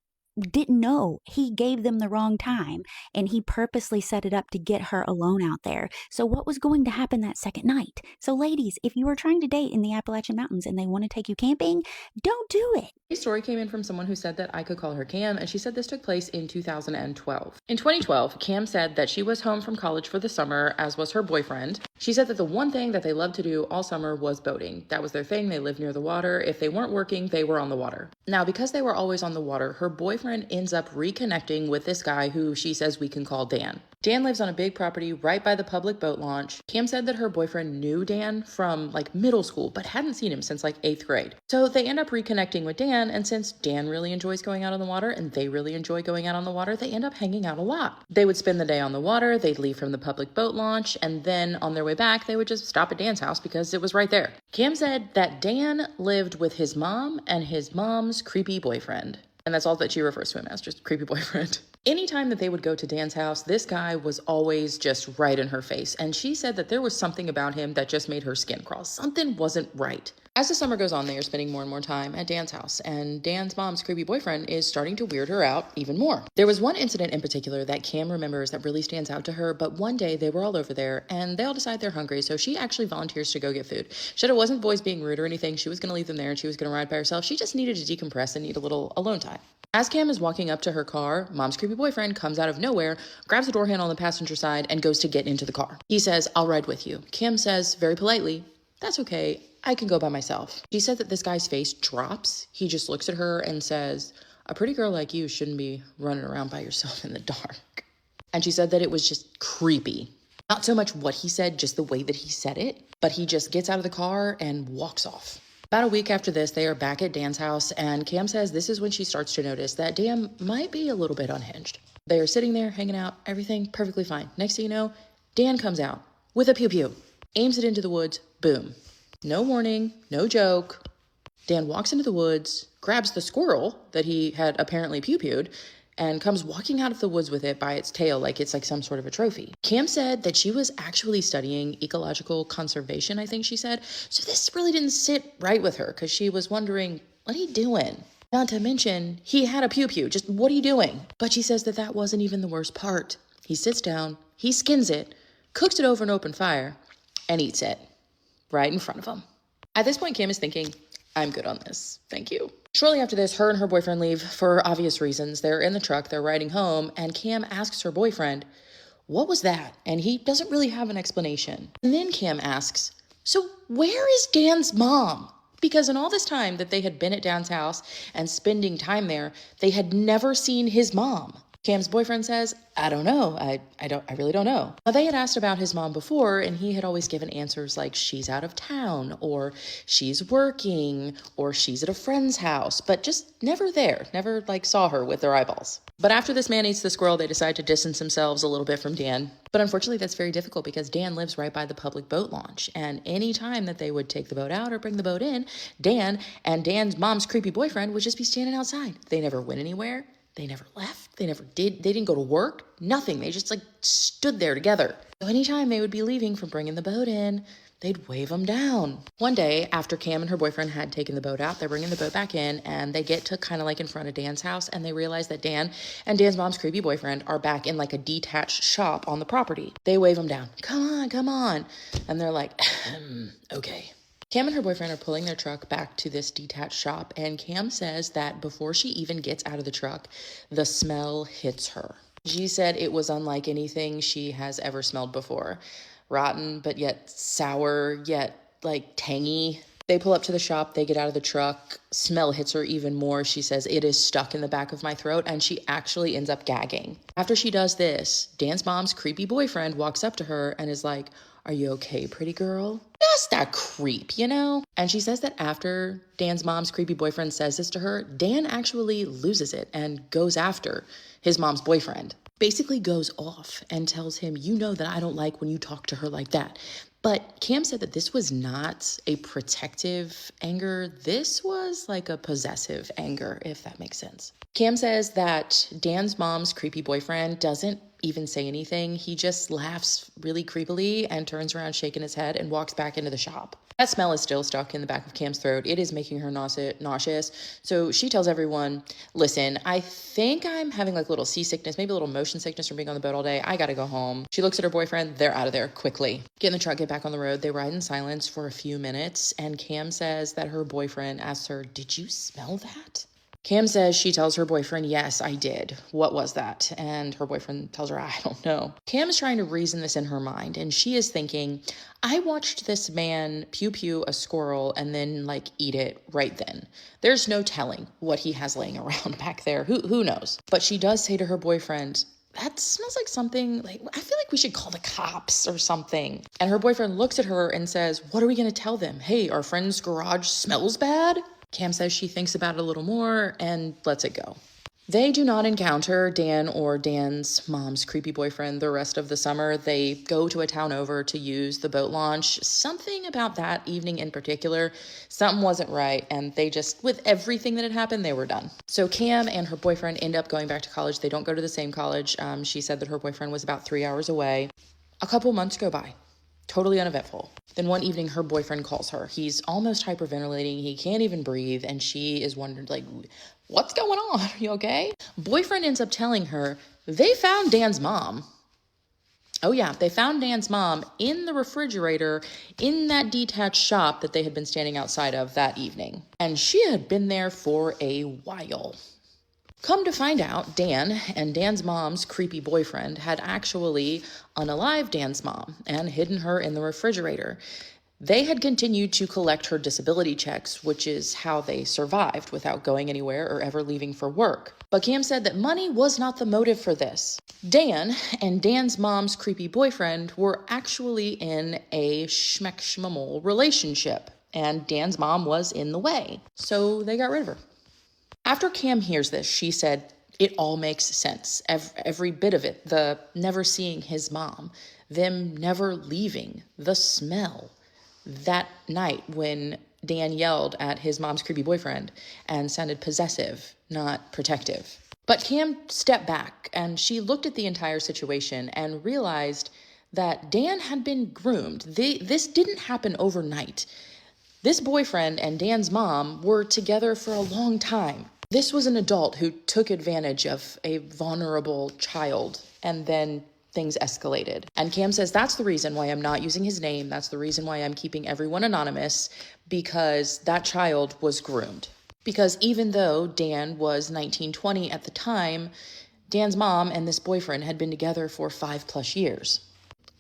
didn't know. He gave them the wrong time, and he purposely set it up to get her alone out there. So what was going to happen that second night? So ladies, if you are trying to date in the Appalachian Mountains and they want to take you camping, don't do it. A story came in from someone who said that I could call her Cam, and she said this took place in 2012. In 2012, Cam said that she was home from college for the summer, as was her boyfriend. She said that the one thing that they loved to do all summer was boating. That was their thing. They lived near the water. If they weren't working, they were on the water. Now, because they were always on the water, her boyfriend ends up reconnecting with this guy who she says we can call Dan. Dan lives on a big property right by the public boat launch. Cam said that her boyfriend knew Dan from like middle school, but hadn't seen him since like 8th grade. So they end up reconnecting with Dan, and since Dan really enjoys going out on the water and they really enjoy going out on the water, they end up hanging out a lot. They would spend the day on the water, they'd leave from the public boat launch, and then on their way back, they would just stop at Dan's house because it was right there. Cam said that Dan lived with his mom and his mom's creepy boyfriend. And that's all that she refers to him as, just creepy boyfriend. Anytime that they would go to Dan's house, this guy was always just right in her face. And she said that there was something about him that just made her skin crawl. Something wasn't right. As the summer goes on, they are spending more and more time at Dan's house, and Dan's mom's creepy boyfriend is starting to weird her out even more. There was one incident in particular that Cam remembers that really stands out to her, but one day they were all over there and they all decide they're hungry, so she actually volunteers to go get food. She said it wasn't boys being rude or anything. She was going to leave them there and she was going to ride by herself. She just needed to decompress and need a little alone time. As Cam is walking up to her car, mom's creepy boyfriend comes out of nowhere, grabs the door handle on the passenger side, and goes to get into the car. He says, "I'll ride with you." Cam says very politely, "That's okay. I can go by myself." She said that this guy's face drops. He just looks at her and says, "A pretty girl like you shouldn't be running around by yourself in the dark." And she said that it was just creepy. Not so much what he said, just the way that he said it, but he just gets out of the car and walks off. About a week after this, they are back at Dan's house, and Cam says this is when she starts to notice that Dan might be a little bit unhinged. They are sitting there, hanging out, everything perfectly fine. Next thing you know, Dan comes out with a pew-pew, aims it into the woods, boom. No warning, no joke. Dan walks into the woods, grabs the squirrel that he had apparently pew-pewed, and comes walking out of the woods with it by its tail like it's like some sort of a trophy. Cam said that she was actually studying ecological conservation, I think she said. So this really didn't sit right with her because she was wondering, what are you doing? Not to mention, he had a pew-pew. Just what are you doing? But she says that that wasn't even the worst part. He sits down, he skins it, cooks it over an open fire, and eats it right in front of him. At this point, Cam is thinking, I'm good on this. Thank you. Shortly after this, her and her boyfriend leave for obvious reasons. They're in the truck, they're riding home, and Cam asks her boyfriend, "What was that?" And he doesn't really have an explanation. And then Cam asks, "So where is Dan's mom?" Because in all this time that they had been at Dan's house and spending time there, they had never seen his mom. Cam's boyfriend says, "I don't know. I really don't know." Now, they had asked about his mom before, and he had always given answers like she's out of town, or she's working, or she's at a friend's house, but just never there, never like saw her with their eyeballs. But after this man eats the squirrel, they decide to distance themselves a little bit from Dan. But unfortunately, that's very difficult because Dan lives right by the public boat launch. And any time that they would take the boat out or bring the boat in, Dan and Dan's mom's creepy boyfriend would just be standing outside. They never went anywhere. They never left. They didn't go to work. Nothing. They just like stood there together. So anytime they would be leaving from bringing the boat in, they'd wave them down. One day, after Cam and her boyfriend had taken the boat out, they're bringing the boat back in, and they get to kind of like in front of Dan's house, and they realize that Dan and Dan's mom's creepy boyfriend are back in like a detached shop on the property. They wave them down. Come on, come on. And they're like, okay. Cam and her boyfriend are pulling their truck back to this detached shop, and Cam says that before she even gets out of the truck, the smell hits her. She said it was unlike anything she has ever smelled before. Rotten, but yet sour, yet like tangy. They pull up to the shop, they get out of the truck, smell hits her even more. She says, "It is stuck in the back of my throat," and she actually ends up gagging. After she does this, Dan's mom's creepy boyfriend walks up to her and is like, "Are you okay, pretty girl?" Just a creep, you know? And she says that after Dan's mom's creepy boyfriend says this to her, Dan actually loses it and goes after his mom's boyfriend. Basically goes off and tells him, "You know that I don't like when you talk to her like that." But Cam said that this was not a protective anger. This was like a possessive anger, if that makes sense. Cam says that Dan's mom's creepy boyfriend doesn't even say anything. He just laughs really creepily and turns around shaking his head and walks back into the shop. That smell is still stuck in the back of Cam's throat. It is making her nauseous. So she tells everyone, listen, I think I'm having like a little seasickness, maybe a little motion sickness from being on the boat all day. I gotta go home. She looks at her boyfriend. They're out of there quickly. Get in the truck, get back on the road. They ride in silence for a few minutes. And Cam says that her boyfriend asks her, did you smell that? Cam says she tells her boyfriend, yes, I did. What was that? And her boyfriend tells her, I don't know. Cam is trying to reason this in her mind, and she is thinking, I watched this man pew a squirrel and then like eat it right then. There's no telling what he has laying around back there. Who knows? But she does say to her boyfriend, that smells like something, like, I feel like we should call the cops or something. And her boyfriend looks at her and says, what are we going to tell them? Hey, our friend's garage smells bad? Cam says she thinks about it a little more and lets it go. They do not encounter Dan or Dan's mom's creepy boyfriend the rest of the summer. They go to a town over to use the boat launch. Something about that evening in particular, something wasn't right, and they just, with everything that had happened, they were done. So Cam and her boyfriend end up going back to college. They don't go to the same college. She said that her boyfriend was about 3 hours away. A couple months go by. Totally uneventful. Then one evening, her boyfriend calls her. He's almost hyperventilating. He can't even breathe. And she is wondering, like, what's going on? Are you okay? Boyfriend ends up telling her they found Dan's mom. Oh yeah, they found Dan's mom in the refrigerator in that detached shop that they had been standing outside of that evening. And she had been there for a while. Come to find out, Dan and Dan's mom's creepy boyfriend had actually unalived Dan's mom and hidden her in the refrigerator. They had continued to collect her disability checks, which is how they survived without going anywhere or ever leaving for work. But Cam said that money was not the motive for this. Dan and Dan's mom's creepy boyfriend were actually in a schmeck-schmamole relationship, and Dan's mom was in the way, so they got rid of her. After Cam hears this, she said, it all makes sense. Every bit of it. The never seeing his mom, them never leaving, the smell. That night when Dan yelled at his mom's creepy boyfriend and sounded possessive, not protective. But Cam stepped back and she looked at the entire situation and realized that Dan had been groomed. This didn't happen overnight. This boyfriend and Dan's mom were together for a long time. This was an adult who took advantage of a vulnerable child, and then things escalated. And Cam says that's the reason why I'm not using his name. That's the reason why I'm keeping everyone anonymous, because that child was groomed. Because even though Dan was 19, 20 at the time, Dan's mom and this boyfriend had been together for 5+ years.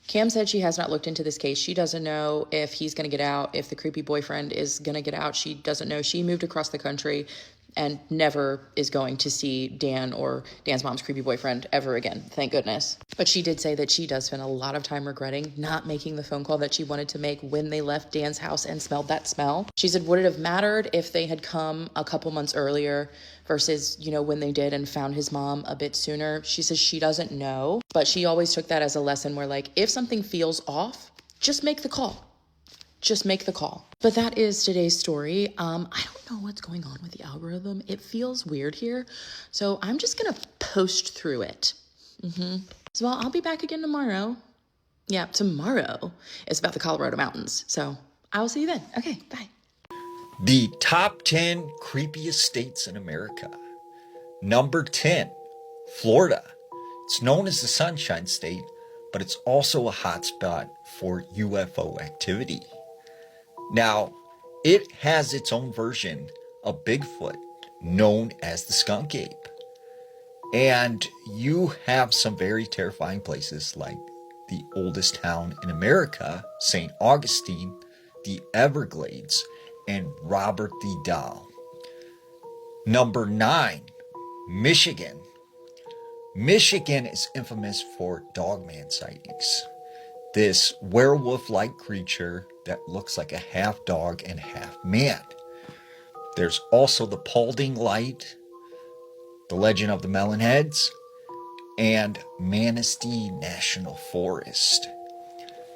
Cam said she has not looked into this case. She doesn't know if he's going to get out, if the creepy boyfriend is going to get out. She doesn't know. She moved across the country and never is going to see Dan or Dan's mom's creepy boyfriend ever again. Thank goodness. But she did say that she does spend a lot of time regretting not making the phone call that she wanted to make when they left Dan's house and smelled that smell. She said, would it have mattered if they had come a couple months earlier versus, when they did and found his mom a bit sooner? She says she doesn't know, but she always took that as a lesson where, like, if something feels off, just make the call. Just make the call. But that is today's story. I don't know what's going on with the algorithm. It feels weird here. So I'm just going to post through it. So I'll be back again tomorrow. Yeah, tomorrow is about the Colorado mountains. So I will see you then. Okay, bye. The top 10 creepiest states in America. Number 10, Florida. It's known as the Sunshine State, but it's also a hotspot for UFO activity. Now, it has its own version of Bigfoot, known as the Skunk Ape. And you have some very terrifying places like the oldest town in America, St. Augustine, the Everglades, and Robert the Doll. Number 9, Michigan. Michigan is infamous for dogman sightings. This werewolf-like creature that looks like a half dog and half man. There's also the Paulding Light, the Legend of the Melonheads, and Manistee National Forest.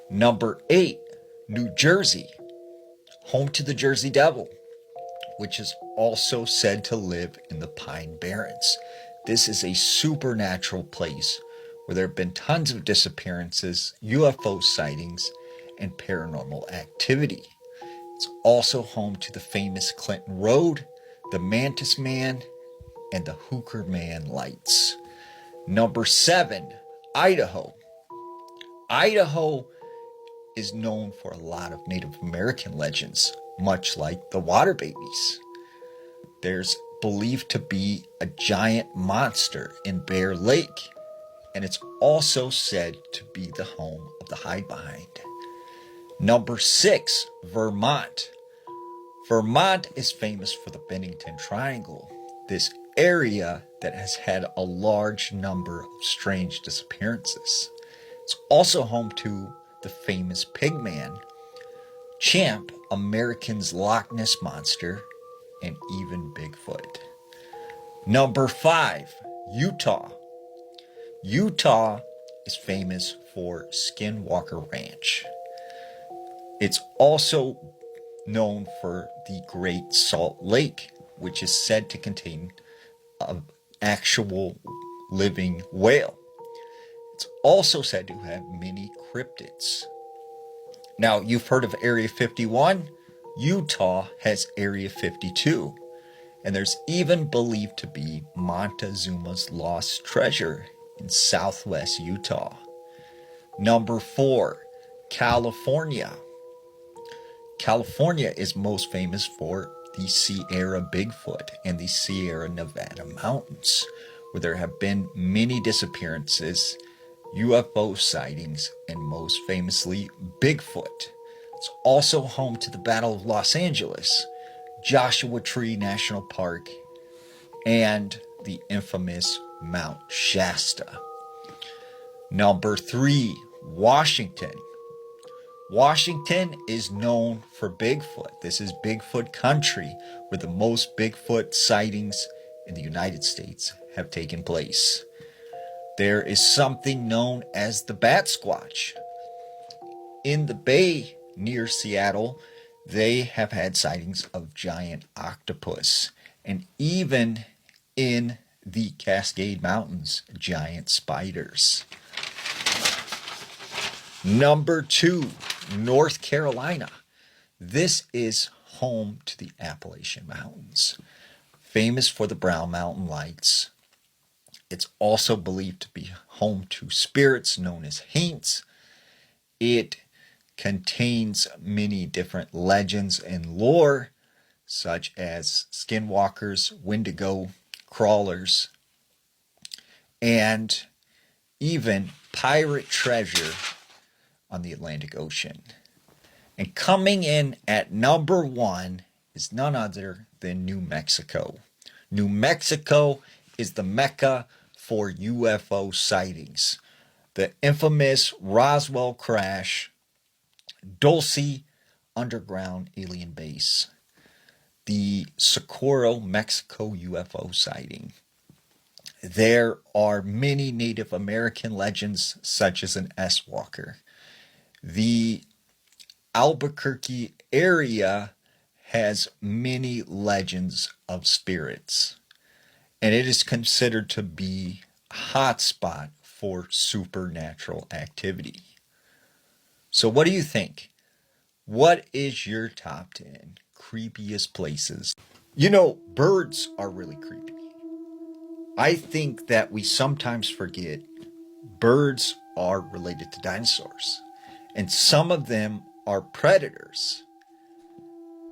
Number 8, New Jersey, home to the Jersey Devil, which is also said to live in the Pine Barrens. This is a supernatural place where there have been tons of disappearances, UFO sightings, and paranormal activity. It's also home to the famous Clinton Road, the Mantis Man, and the Hooker Man lights. Number 7, Idaho. Idaho is known for a lot of Native American legends, much like the Water Babies. There's believed to be a giant monster in Bear Lake, and it's also said to be the home of the Hide Behind. Number 6, Vermont. Vermont is famous for the Bennington Triangle, this area that has had a large number of strange disappearances. It's also home to the famous Pigman, Champ, American's Loch Ness Monster, and even Bigfoot. Number 5, Utah. Utah is famous for Skinwalker Ranch. It's also known for the Great Salt Lake, which is said to contain an actual living whale. It's also said to have many cryptids. Now, you've heard of Area 51? Utah has Area 52. And there's even believed to be Montezuma's lost treasure in southwest Utah. Number 4, California. California is most famous for the Sierra Bigfoot and the Sierra Nevada mountains, where there have been many disappearances, UFO sightings, and most famously, Bigfoot. It's also home to the Battle of Los Angeles, Joshua Tree National Park, and the infamous Mount Shasta. Number 3, Washington. Washington is known for Bigfoot. This is Bigfoot country, where the most Bigfoot sightings in the United States have taken place. There is something known as the Bat Squatch. In the Bay near Seattle, they have had sightings of giant octopus, and even in the Cascade Mountains, giant spiders. Number 2, North Carolina. This is home to the Appalachian Mountains, famous for the Brown Mountain Lights. It's also believed to be home to spirits known as haints. It contains many different legends and lore, such as skinwalkers, wendigo, crawlers, and even pirate treasure on the Atlantic Ocean. And coming in at number 1 is none other than New Mexico. New Mexico is the mecca for UFO sightings. The infamous Roswell crash, Dulce underground alien base, the Socorro, Mexico UFO sighting. There are many Native American legends, such as an S-Walker. The Albuquerque area has many legends of spirits, and it is considered to be a hotspot for supernatural activity. So what do you think? What is your top 10 creepiest places? You know, birds are really creepy. I think that we sometimes forget birds are related to dinosaurs, and some of them are predators.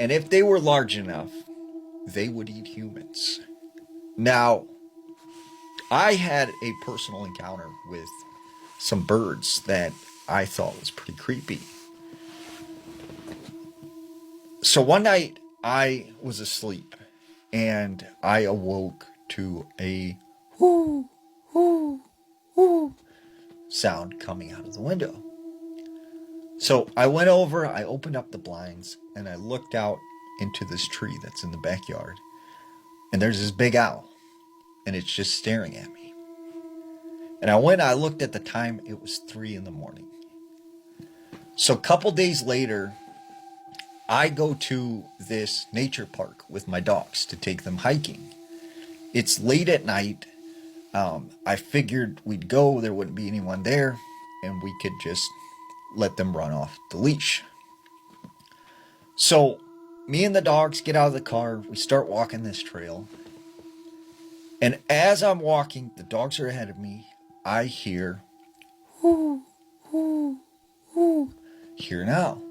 And if they were large enough, they would eat humans. Now, I had a personal encounter with some birds that I thought was pretty creepy. So one night I was asleep and I awoke to a whoo, whoo, whoo sound coming out of the window. So I went over, I opened up the blinds, and I looked out into this tree that's in the backyard. And there's this big owl, and it's just staring at me. And I looked at the time, it was 3 a.m. So a couple days later, I go to this nature park with my dogs to take them hiking. It's late at night. I figured we'd go, there wouldn't be anyone there, and we could just let them run off the leash. So me and the dogs get out of the car, we start walking this trail. And as I'm walking, the dogs are ahead of me, I hear, hear an owl.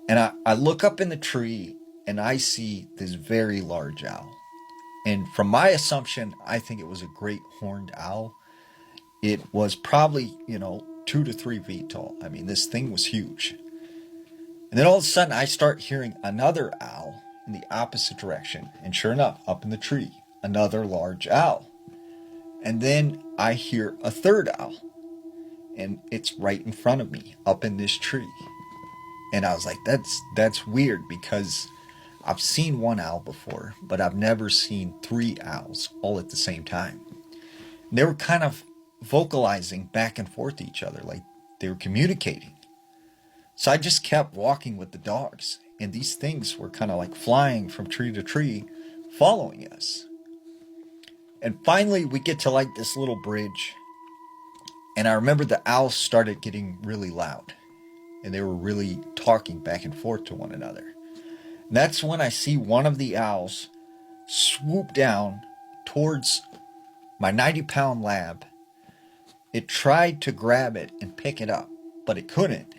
And I look up in the tree and I see this very large owl. And from my assumption, I think it was a great horned owl. It was probably, 2 to 3 feet tall. I mean, this thing was huge. And then all of a sudden, I start hearing another owl in the opposite direction. And sure enough, up in the tree, another large owl. And then I hear a third owl. And it's right in front of me, up in this tree. And I was like, that's weird, because I've seen one owl before, but I've never seen 3 owls all at the same time. And they were kind of vocalizing back and forth to each other, like they were communicating. So I just kept walking with the dogs, and these things were kind of like flying from tree to tree, following us. And finally we get to like this little bridge, and I remember the owls started getting really loud, and they were really talking back and forth to one another. And that's when I see one of the owls swoop down towards my 90-pound lab. It tried to grab it and pick it up, but it couldn't.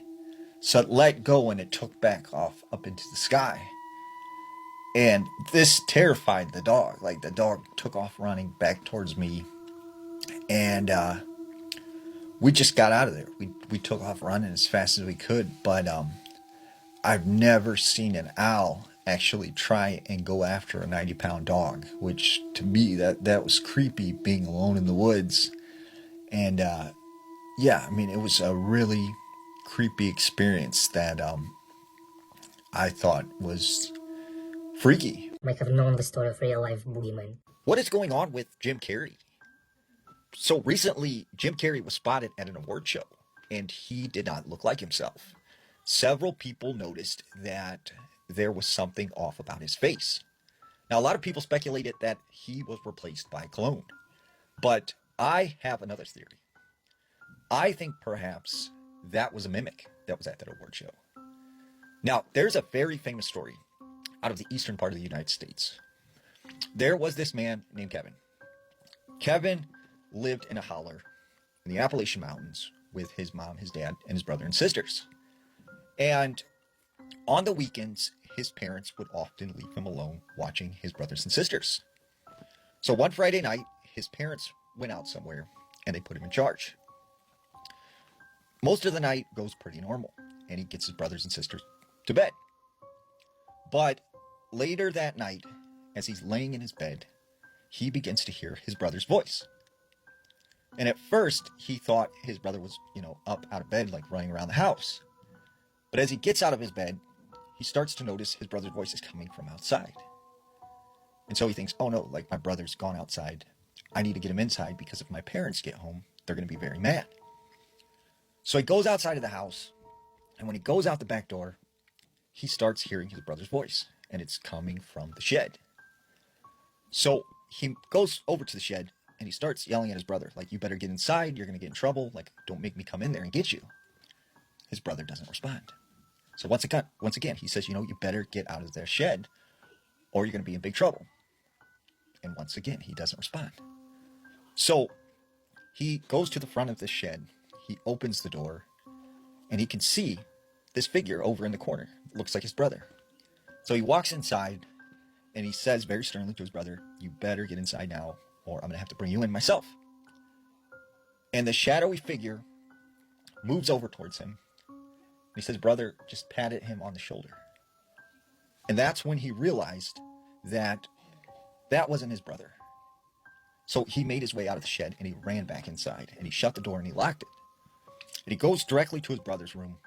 So it let go and it took back off up into the sky. And this terrified the dog. Like, the dog took off running back towards me. And we just got out of there. We took off running as fast as we could. But I've never seen an owl actually try and go after a 90-pound dog, which to me, that was creepy, being alone in the woods. And yeah, I mean, it was a really creepy experience that I thought was freaky. Might have known the story of real life boogeyman. What is going on with Jim Carrey? So recently, Jim Carrey was spotted at an award show, and he did not look like himself. Several people noticed that there was something off about his face. Now, a lot of people speculated that he was replaced by a clone, but I have another theory. I think perhaps that was a mimic that was at that award show. Now, there's a very famous story out of the eastern part of the United States. There was this man named Kevin. Kevin lived in a holler in the Appalachian Mountains with his mom, his dad, and his brother and sisters. And on the weekends, his parents would often leave him alone watching his brothers and sisters. So one Friday night, his parents went out somewhere and they put him in charge. Most of the night goes pretty normal, and he gets his brothers and sisters to bed. But later that night, as he's laying in his bed, he begins to hear his brother's voice. And at first, he thought his brother was, up out of bed, like running around the house. But as he gets out of his bed, he starts to notice his brother's voice is coming from outside. And so he thinks, oh no, like my brother's gone outside. I need to get him inside, because if my parents get home, they're going to be very mad. So he goes outside of the house, and when he goes out the back door, he starts hearing his brother's voice, and it's coming from the shed. So he goes over to the shed, and he starts yelling at his brother, like, you better get inside, you're going to get in trouble, like, don't make me come in there and get you. His brother doesn't respond. So once again, he says, you better get out of their shed, or you're going to be in big trouble. And once again, he doesn't respond. So he goes to the front of the shed, he opens the door, and he can see this figure over in the corner. It looks like his brother. So he walks inside, and he says very sternly to his brother, you better get inside now, or I'm going to have to bring you in myself. And the shadowy figure moves over towards him. He says, brother, just patted him on the shoulder. And that's when he realized that that wasn't his brother. So he made his way out of the shed, and he ran back inside, and he shut the door and he locked it. And he goes directly to his brother's room.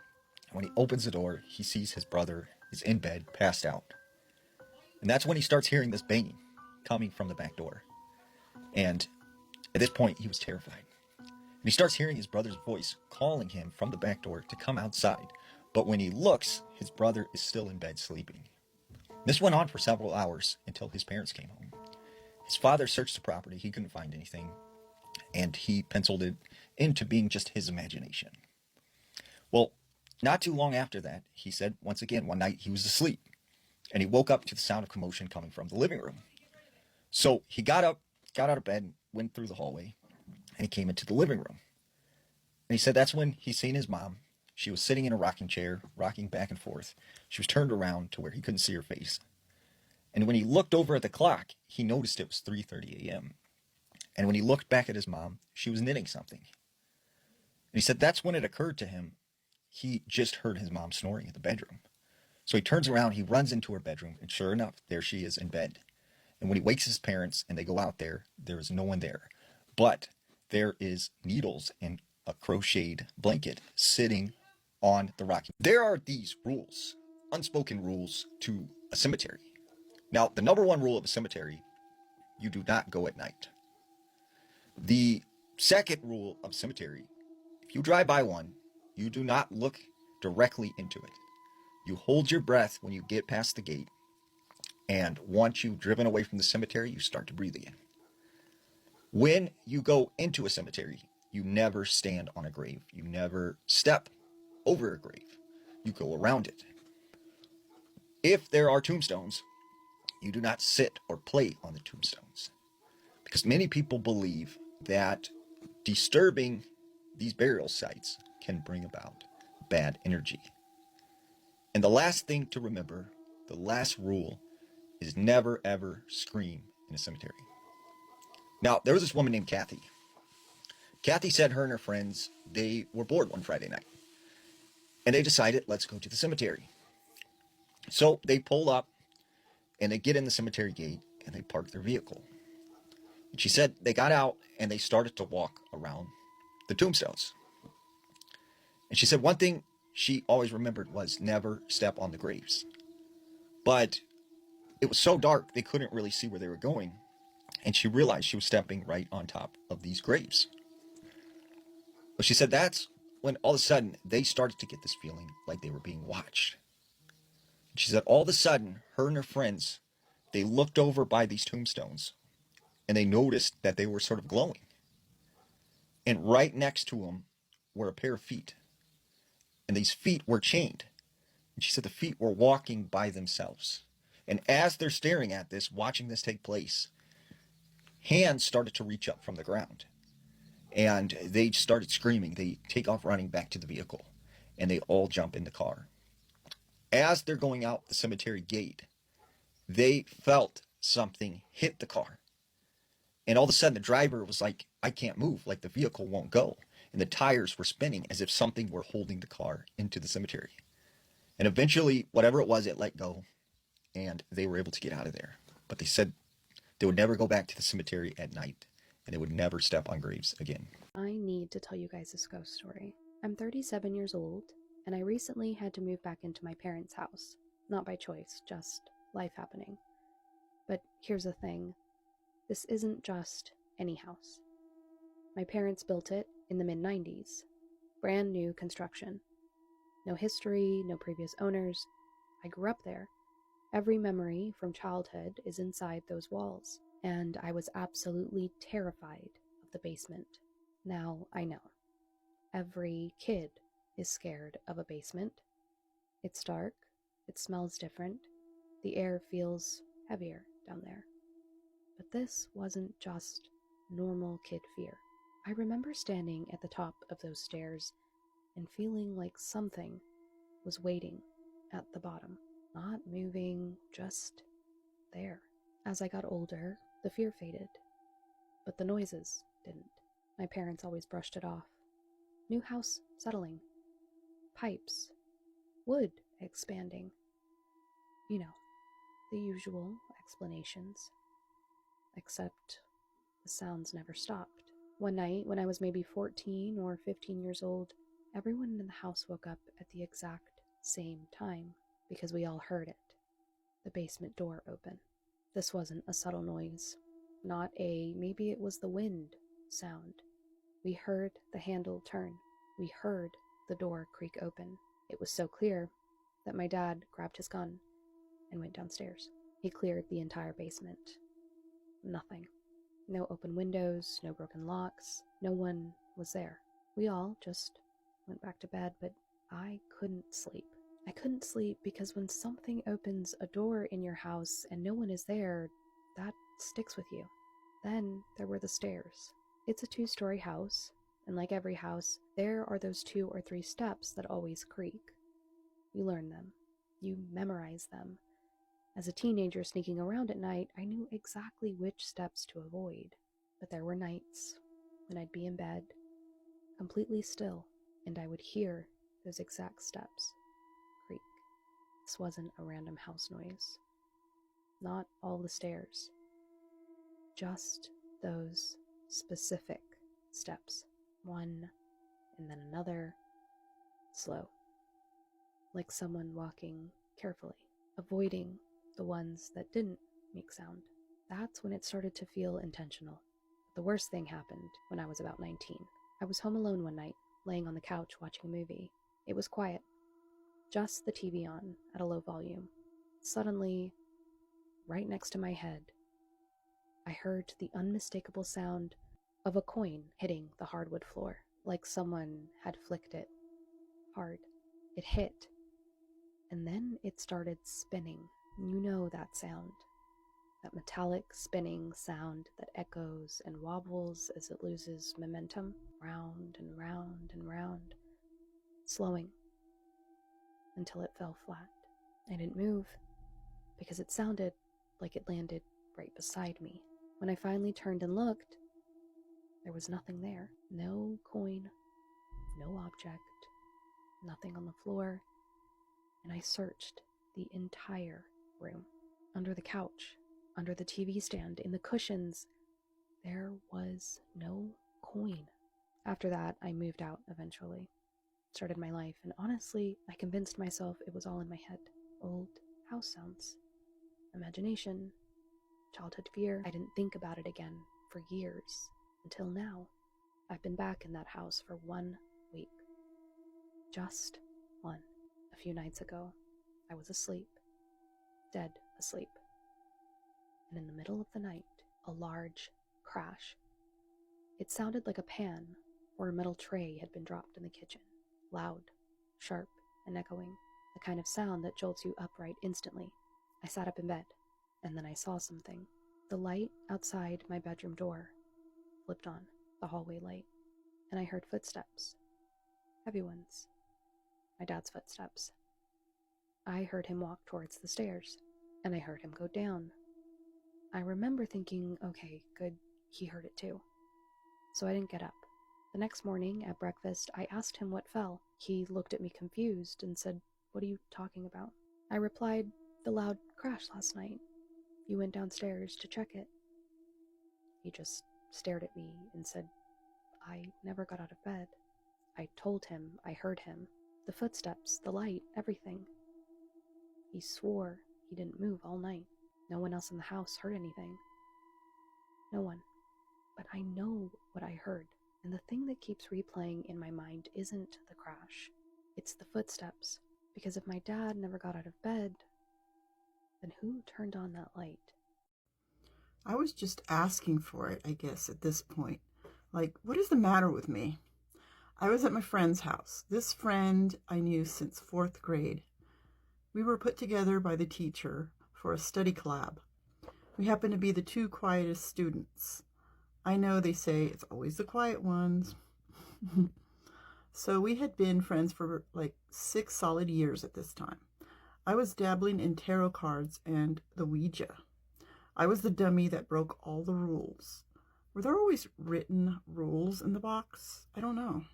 And when he opens the door, he sees his brother is in bed, passed out. And that's when he starts hearing this banging coming from the back door. And at this point, he was terrified. And he starts hearing his brother's voice calling him from the back door to come outside. But when he looks, his brother is still in bed sleeping. This went on for several hours until his parents came home. His father searched the property. He couldn't find anything, and he penciled it into being just his imagination. Well, not too long after that, he said once again, one night he was asleep, and he woke up to the sound of commotion coming from the living room. So he got up, got out of bed, went through the hallway, and he came into the living room. And he said that's when he seen his mom. She was sitting in a rocking chair, rocking back and forth. She was turned around to where he couldn't see her face. And when he looked over at the clock, he noticed it was 3:30 a.m. And when he looked back at his mom, she was knitting something. And he said that's when it occurred to him he just heard his mom snoring in the bedroom. So he turns around, he runs into her bedroom, and sure enough, there she is in bed. And when he wakes his parents and they go out there, there is no one there. But there is needles and a crocheted blanket sitting on the rocking. There are these rules, unspoken rules to a cemetery. Now, the number one rule of a cemetery, you do not go at night. The second rule of cemetery, if you drive by one, you do not look directly into it. You hold your breath when you get past the gate, and once you've driven away from the cemetery, you start to breathe again. When you go into a cemetery, you never stand on a grave. You never step over a grave. You go around it. If there are tombstones, you do not sit or play on the tombstones, because many people believe that disturbing these burial sites can bring about bad energy. And the last thing to remember, the last rule, is never ever scream in a cemetery. Now, there was this woman named Kathy. Kathy said her and her friends, they were bored one Friday night. And they decided, let's go to the cemetery. So they pull up and they get in the cemetery gate and they park their vehicle. And she said they got out and they started to walk around the tombstones. And she said one thing she always remembered was never step on the graves. But it was so dark they couldn't really see where they were going. And she realized she was stepping right on top of these graves. But she said that's when all of a sudden they started to get this feeling like they were being watched. She said all of a sudden, her and her friends, they looked over by these tombstones and they noticed that they were sort of glowing. And right next to them were a pair of feet. And these feet were chained. And she said the feet were walking by themselves. And as they're staring at this, watching this take place, hands started to reach up from the ground. And they started screaming. They take off running back to the vehicle. And they all jump in the car. As they're going out the cemetery gate, they felt something hit the car. And all of a sudden the driver was like, I can't move, like the vehicle won't go. And the tires were spinning as if something were holding the car into the cemetery. And eventually, whatever it was, it let go. And they were able to get out of there. But they said they would never go back to the cemetery at night. And they would never step on graves again. I need to tell you guys this ghost story. I'm 37 years old, and I recently had to move back into my parents' house. Not by choice, just life happening. But here's the thing. This isn't just any house. My parents built it in the mid-90s. Brand new construction. No history, no previous owners. I grew up there. Every memory from childhood is inside those walls. And I was absolutely terrified of the basement. Now I know. Every kid is scared of a basement. It's dark. It smells different. The air feels heavier down there. But this wasn't just normal kid fear. I remember standing at the top of those stairs and feeling like something was waiting at the bottom. Not moving, just there. As I got older, the fear faded, but the noises didn't. My parents always brushed it off. New house settling. Pipes. Wood expanding. You know, the usual explanations. Except the sounds never stopped. One night, when I was maybe 14 or 15 years old, everyone in the house woke up at the exact same time because we all heard it. The basement door open. This wasn't a subtle noise, not a maybe it was the wind sound. We heard the handle turn. We heard the door creak open. It was so clear that my dad grabbed his gun and went downstairs. He cleared the entire basement. Nothing. No open windows, no broken locks. No one was there. We all just went back to bed, but I couldn't sleep. I couldn't sleep because when something opens a door in your house and no one is there, that sticks with you. Then there were the stairs. It's a 2-story house, and like every house, there are those 2 or 3 steps that always creak. You learn them. You memorize them. As a teenager sneaking around at night, I knew exactly which steps to avoid. But there were nights when I'd be in bed, completely still, and I would hear those exact steps creak. This wasn't a random house noise. Not all the stairs. Just those specific steps. One, and then another, slow. Like someone walking carefully, avoiding the ones that didn't make sound. That's when it started to feel intentional. The worst thing happened when I was about 19. I was home alone one night, laying on the couch watching a movie. It was quiet, just the TV on at a low volume. Suddenly, right next to my head, I heard the unmistakable sound of a coin hitting the hardwood floor, like someone had flicked it hard. It hit, and then it started spinning. You know that sound. That metallic spinning sound that echoes and wobbles as it loses momentum, round and round and round, slowing until it fell flat. I didn't move because it sounded like it landed right beside me. When I finally turned and looked, there was nothing there. No coin, no object, nothing on the floor, and I searched the entire room. Under the couch, under the TV stand, in the cushions, there was no coin. After that, I moved out eventually, started my life, and honestly, I convinced myself it was all in my head. Old house sounds, imagination, childhood fear. I didn't think about it again for years, until now. I've been back in that house for 1 week. Just one. A few nights ago, I was asleep, dead asleep. And in the middle of the night, a large crash. It sounded like a pan or a metal tray had been dropped in the kitchen. Loud, sharp, and echoing. The kind of sound that jolts you upright instantly. I sat up in bed, and then I saw something. The light outside my bedroom door flipped on, the hallway light, and I heard footsteps. Heavy ones. My dad's footsteps. I heard him walk towards the stairs, and I heard him go down. I remember thinking, okay, good, he heard it too. So I didn't get up. The next morning at breakfast, I asked him what fell. He looked at me confused and said, "What are you talking about?" I replied, "The loud crash last night. You went downstairs to check it." He just stared at me and said, "I never got out of bed." I told him I heard him. The footsteps, the light, everything. He swore he didn't move all night. No one else in the house heard anything. No one. But I know what I heard. And the thing that keeps replaying in my mind isn't the crash. It's the footsteps. Because if my dad never got out of bed, then who turned on that light? I was just asking for it, I guess, at this point. Like, what is the matter with me? I was at my friend's house. This friend I knew since 4th grade. We were put together by the teacher for a study collab. We happened to be the 2 quietest students. I know they say it's always the quiet ones. So we had been friends for like 6 solid years at this time. I was dabbling in tarot cards and the Ouija. I was the dummy that broke all the rules. Were there always written rules in the box? I don't know.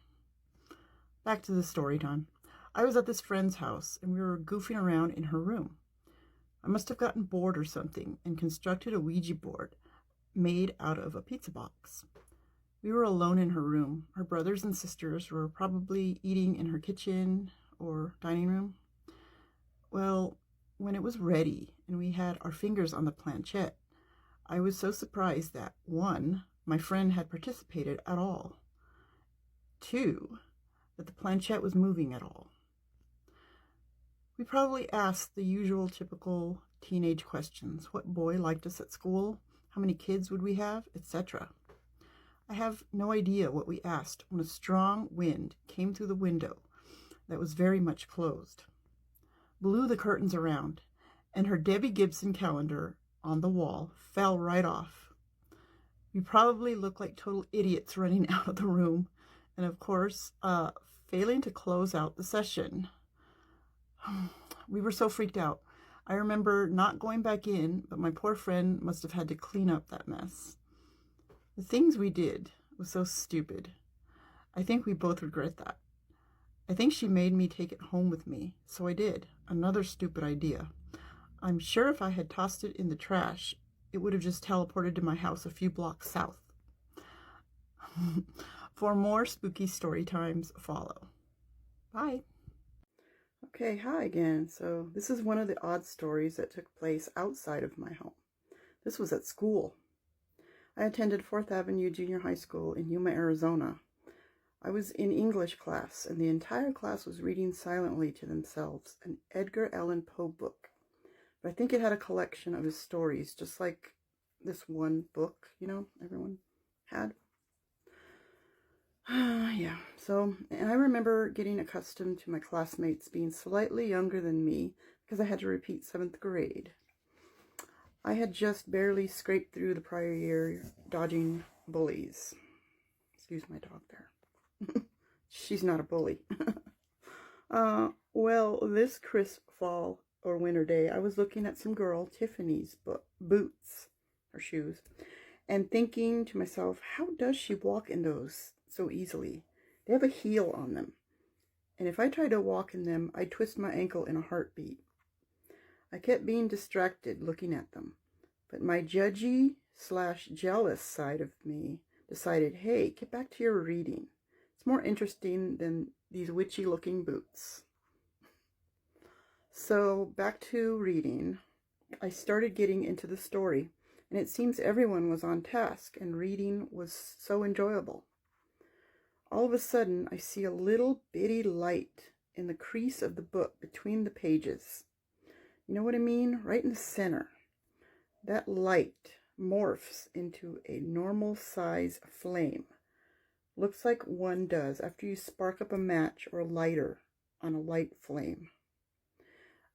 Back to the story time. I was at this friend's house and we were goofing around in her room. I must have gotten bored or something and constructed a Ouija board made out of a pizza box. We were alone in her room. Her brothers and sisters were probably eating in her kitchen or dining room. Well, when it was ready and we had our fingers on the planchette, I was so surprised that 1, my friend had participated at all. 2, that the planchette was moving at all. We probably asked the usual typical teenage questions. What boy liked us at school? How many kids would we have, etc. I have no idea what we asked when a strong wind came through the window that was very much closed, blew the curtains around, and her Debbie Gibson calendar on the wall fell right off. We probably looked like total idiots running out of the room, and of course, failing to close out the session. We were so freaked out. I remember not going back in, but my poor friend must have had to clean up that mess. The things we did was so stupid. I think we both regret that. I think she made me take it home with me, so I did. Another stupid idea. I'm sure if I had tossed it in the trash, it would have just teleported to my house a few blocks south. For more spooky story times follow. Bye. Okay, hi again. So this is one of the odd stories that took place outside of my home. This was at school. I attended 4th Avenue Junior High School in Yuma, Arizona. I was in English class, and the entire class was reading silently to themselves an Edgar Allan Poe book. But I think it had a collection of his stories, just like this one book, everyone had. Yeah, and I remember getting accustomed to my classmates being slightly younger than me because I had to repeat 7th grade. I had just barely scraped through the prior year dodging bullies. Excuse my dog there. She's not a bully. Well, this crisp fall or winter day, I was looking at some girl, Tiffany's boots, or shoes, and thinking to myself, how does she walk in those so easily? They have a heel on them, and if I tried to walk in them, I'd twist my ankle in a heartbeat. I kept being distracted looking at them, but my judgy/jealous side of me decided, hey, get back to your reading. It's more interesting than these witchy-looking boots. So back to reading. I started getting into the story, and it seems everyone was on task, and reading was so enjoyable. All of a sudden, I see a little bitty light in the crease of the book between the pages. You know what I mean? Right in the center. That light morphs into a normal size flame. Looks like one does after you spark up a match or a lighter on a light flame.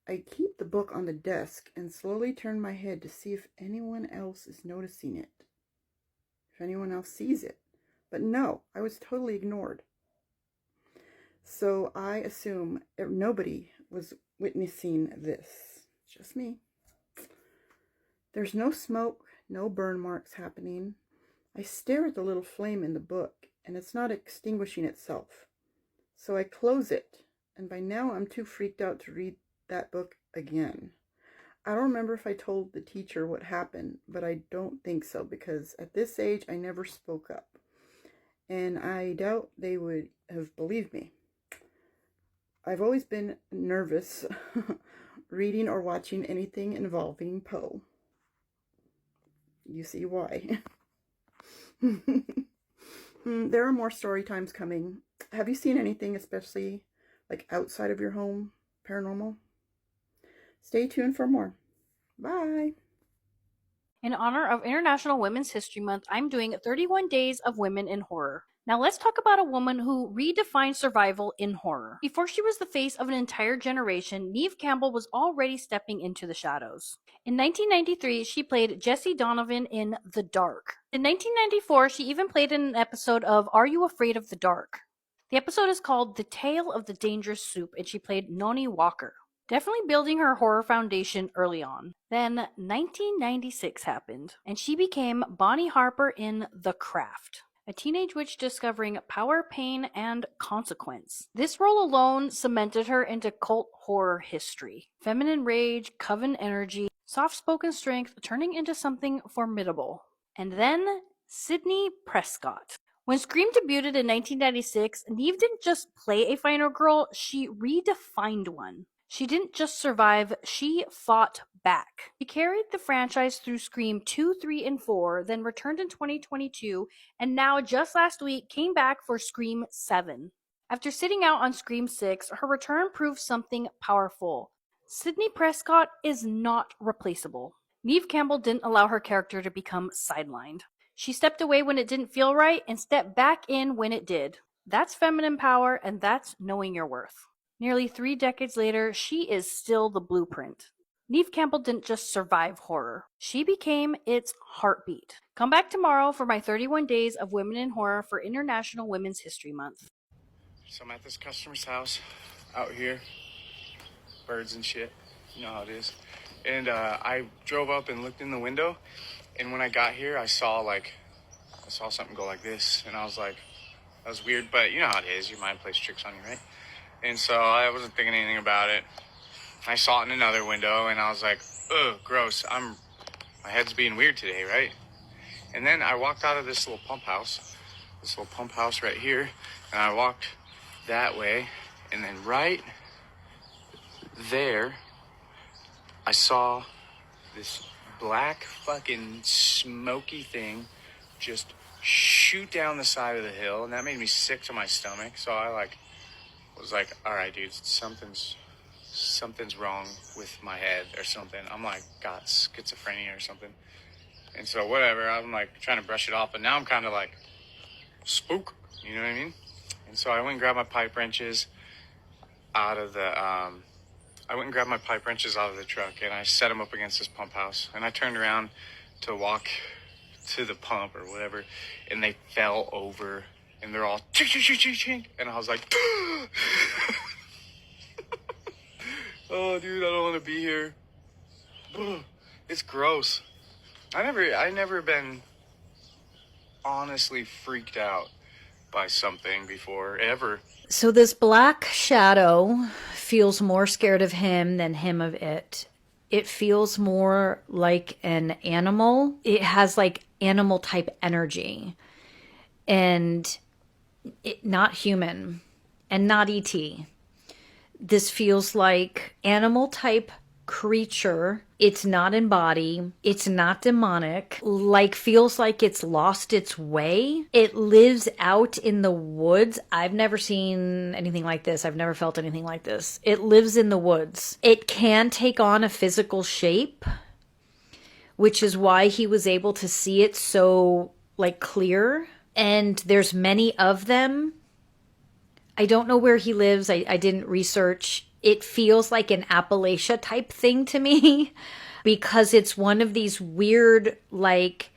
I keep the book on the desk and slowly turn my head to see if anyone else is noticing it. If anyone else sees it. But no, I was totally ignored. So I assume nobody was witnessing this. Just me. There's no smoke, no burn marks happening. I stare at the little flame in the book, and it's not extinguishing itself. So I close it, and by now I'm too freaked out to read that book again. I don't remember if I told the teacher what happened, but I don't think so, because at this age I never spoke up. And I doubt they would have believed me. I've always been nervous reading or watching anything involving Poe. You see why. There are more story times coming. Have you seen anything, especially like outside of your home, paranormal? Stay tuned for more. Bye. In honor of International Women's History Month, I'm doing 31 Days of Women in Horror. Now let's talk about a woman who redefined survival in horror. Before she was the face of an entire generation, Neve Campbell was already stepping into the shadows. In 1993, she played Jessie Donovan in The Dark. In 1994, she even played in an episode of Are You Afraid of the Dark? The episode is called The Tale of the Dangerous Soup, and she played Noni Walker. Definitely building her horror foundation early on. Then 1996 happened, and she became Bonnie Harper in The Craft, a teenage witch discovering power, pain, and consequence. This role alone cemented her into cult horror history. Feminine rage, coven energy, soft-spoken strength turning into something formidable. And then Sidney Prescott. When Scream debuted in 1996, Neve didn't just play a final girl, she redefined one. She didn't just survive, she fought back. She carried the franchise through Scream 2, 3, and 4, then returned in 2022, and now just last week came back for Scream 7. After sitting out on Scream 6, her return proved something powerful. Sidney Prescott is not replaceable. Neve Campbell didn't allow her character to become sidelined. She stepped away when it didn't feel right and stepped back in when it did. That's feminine power, and that's knowing your worth. Nearly 3 decades later, she is still the blueprint. Neve Campbell didn't just survive horror. She became its heartbeat. Come back tomorrow for my 31 Days of Women in Horror for International Women's History Month. So I'm at this customer's house out here. Birds and shit. You know how it is. And I drove up and looked in the window. And when I got here, I saw something go like this. And I was like, that was weird. But you know how it is. Your mind plays tricks on you, right? And so I wasn't thinking anything about it. I saw it in another window, and I was like, ugh, gross. My head's being weird today, right? And then I walked out of this little pump house right here, and I walked that way, and then right there, I saw this black fucking smoky thing just shoot down the side of the hill, and that made me sick to my stomach. So I was like, all right, dude, something's wrong with my head or something. I'm like, got schizophrenia or something. And so whatever, I'm like trying to brush it off, but now I'm kind of like spook, you know what I mean? And so I went and grabbed my pipe wrenches out of the truck, and I set them up against this pump house, and I turned around to walk to the pump or whatever, and they fell over, and they're all chink, chink, chink, chink, chink, and I was like, oh, dude, I don't want to be here. It's gross. I never been honestly freaked out by something before, ever. So this black shadow feels more scared of him than him of it. It feels more like an animal. It has like animal type energy. And not human. And not ET. This feels like animal type creature. It's not in body. It's not demonic. Like feels like it's lost its way. It lives out in the woods. I've never seen anything like this. I've never felt anything like this. It lives in the woods. It can take on a physical shape, which is why he was able to see it so like clear. And there's many of them. I don't know where he lives. I didn't research. It feels like an Appalachia type thing to me because it's one of these weird like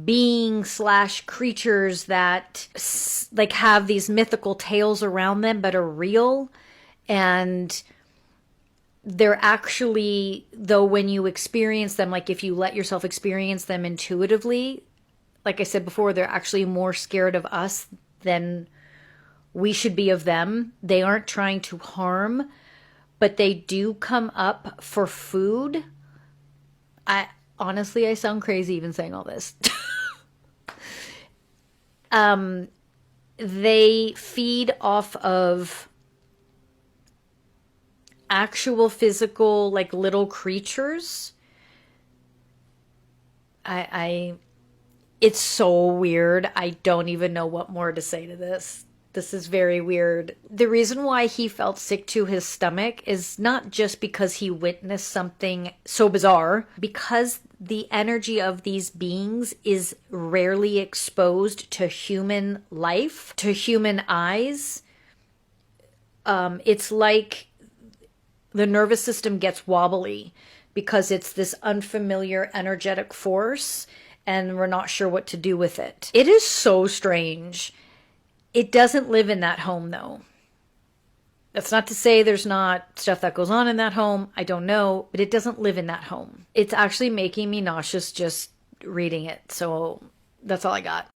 beings / creatures that like have these mythical tales around them but are real. And they're actually, though, when you experience them, like if you let yourself experience them intuitively, like I said before, they're actually more scared of us than we should be of them. They aren't trying to harm, but they do come up for food. Honestly, I sound crazy even saying all this. They feed off of actual physical, like little creatures. It's so weird. I don't even know what more to say to this. This is very weird. The reason why he felt sick to his stomach is not just because he witnessed something so bizarre, because the energy of these beings is rarely exposed to human life, to human eyes. It's like the nervous system gets wobbly because it's this unfamiliar energetic force and we're not sure what to do with it. It is so strange. It doesn't live in that home, though. That's not to say there's not stuff that goes on in that home. I don't know, but it doesn't live in that home. It's actually making me nauseous just reading it. So that's all I got.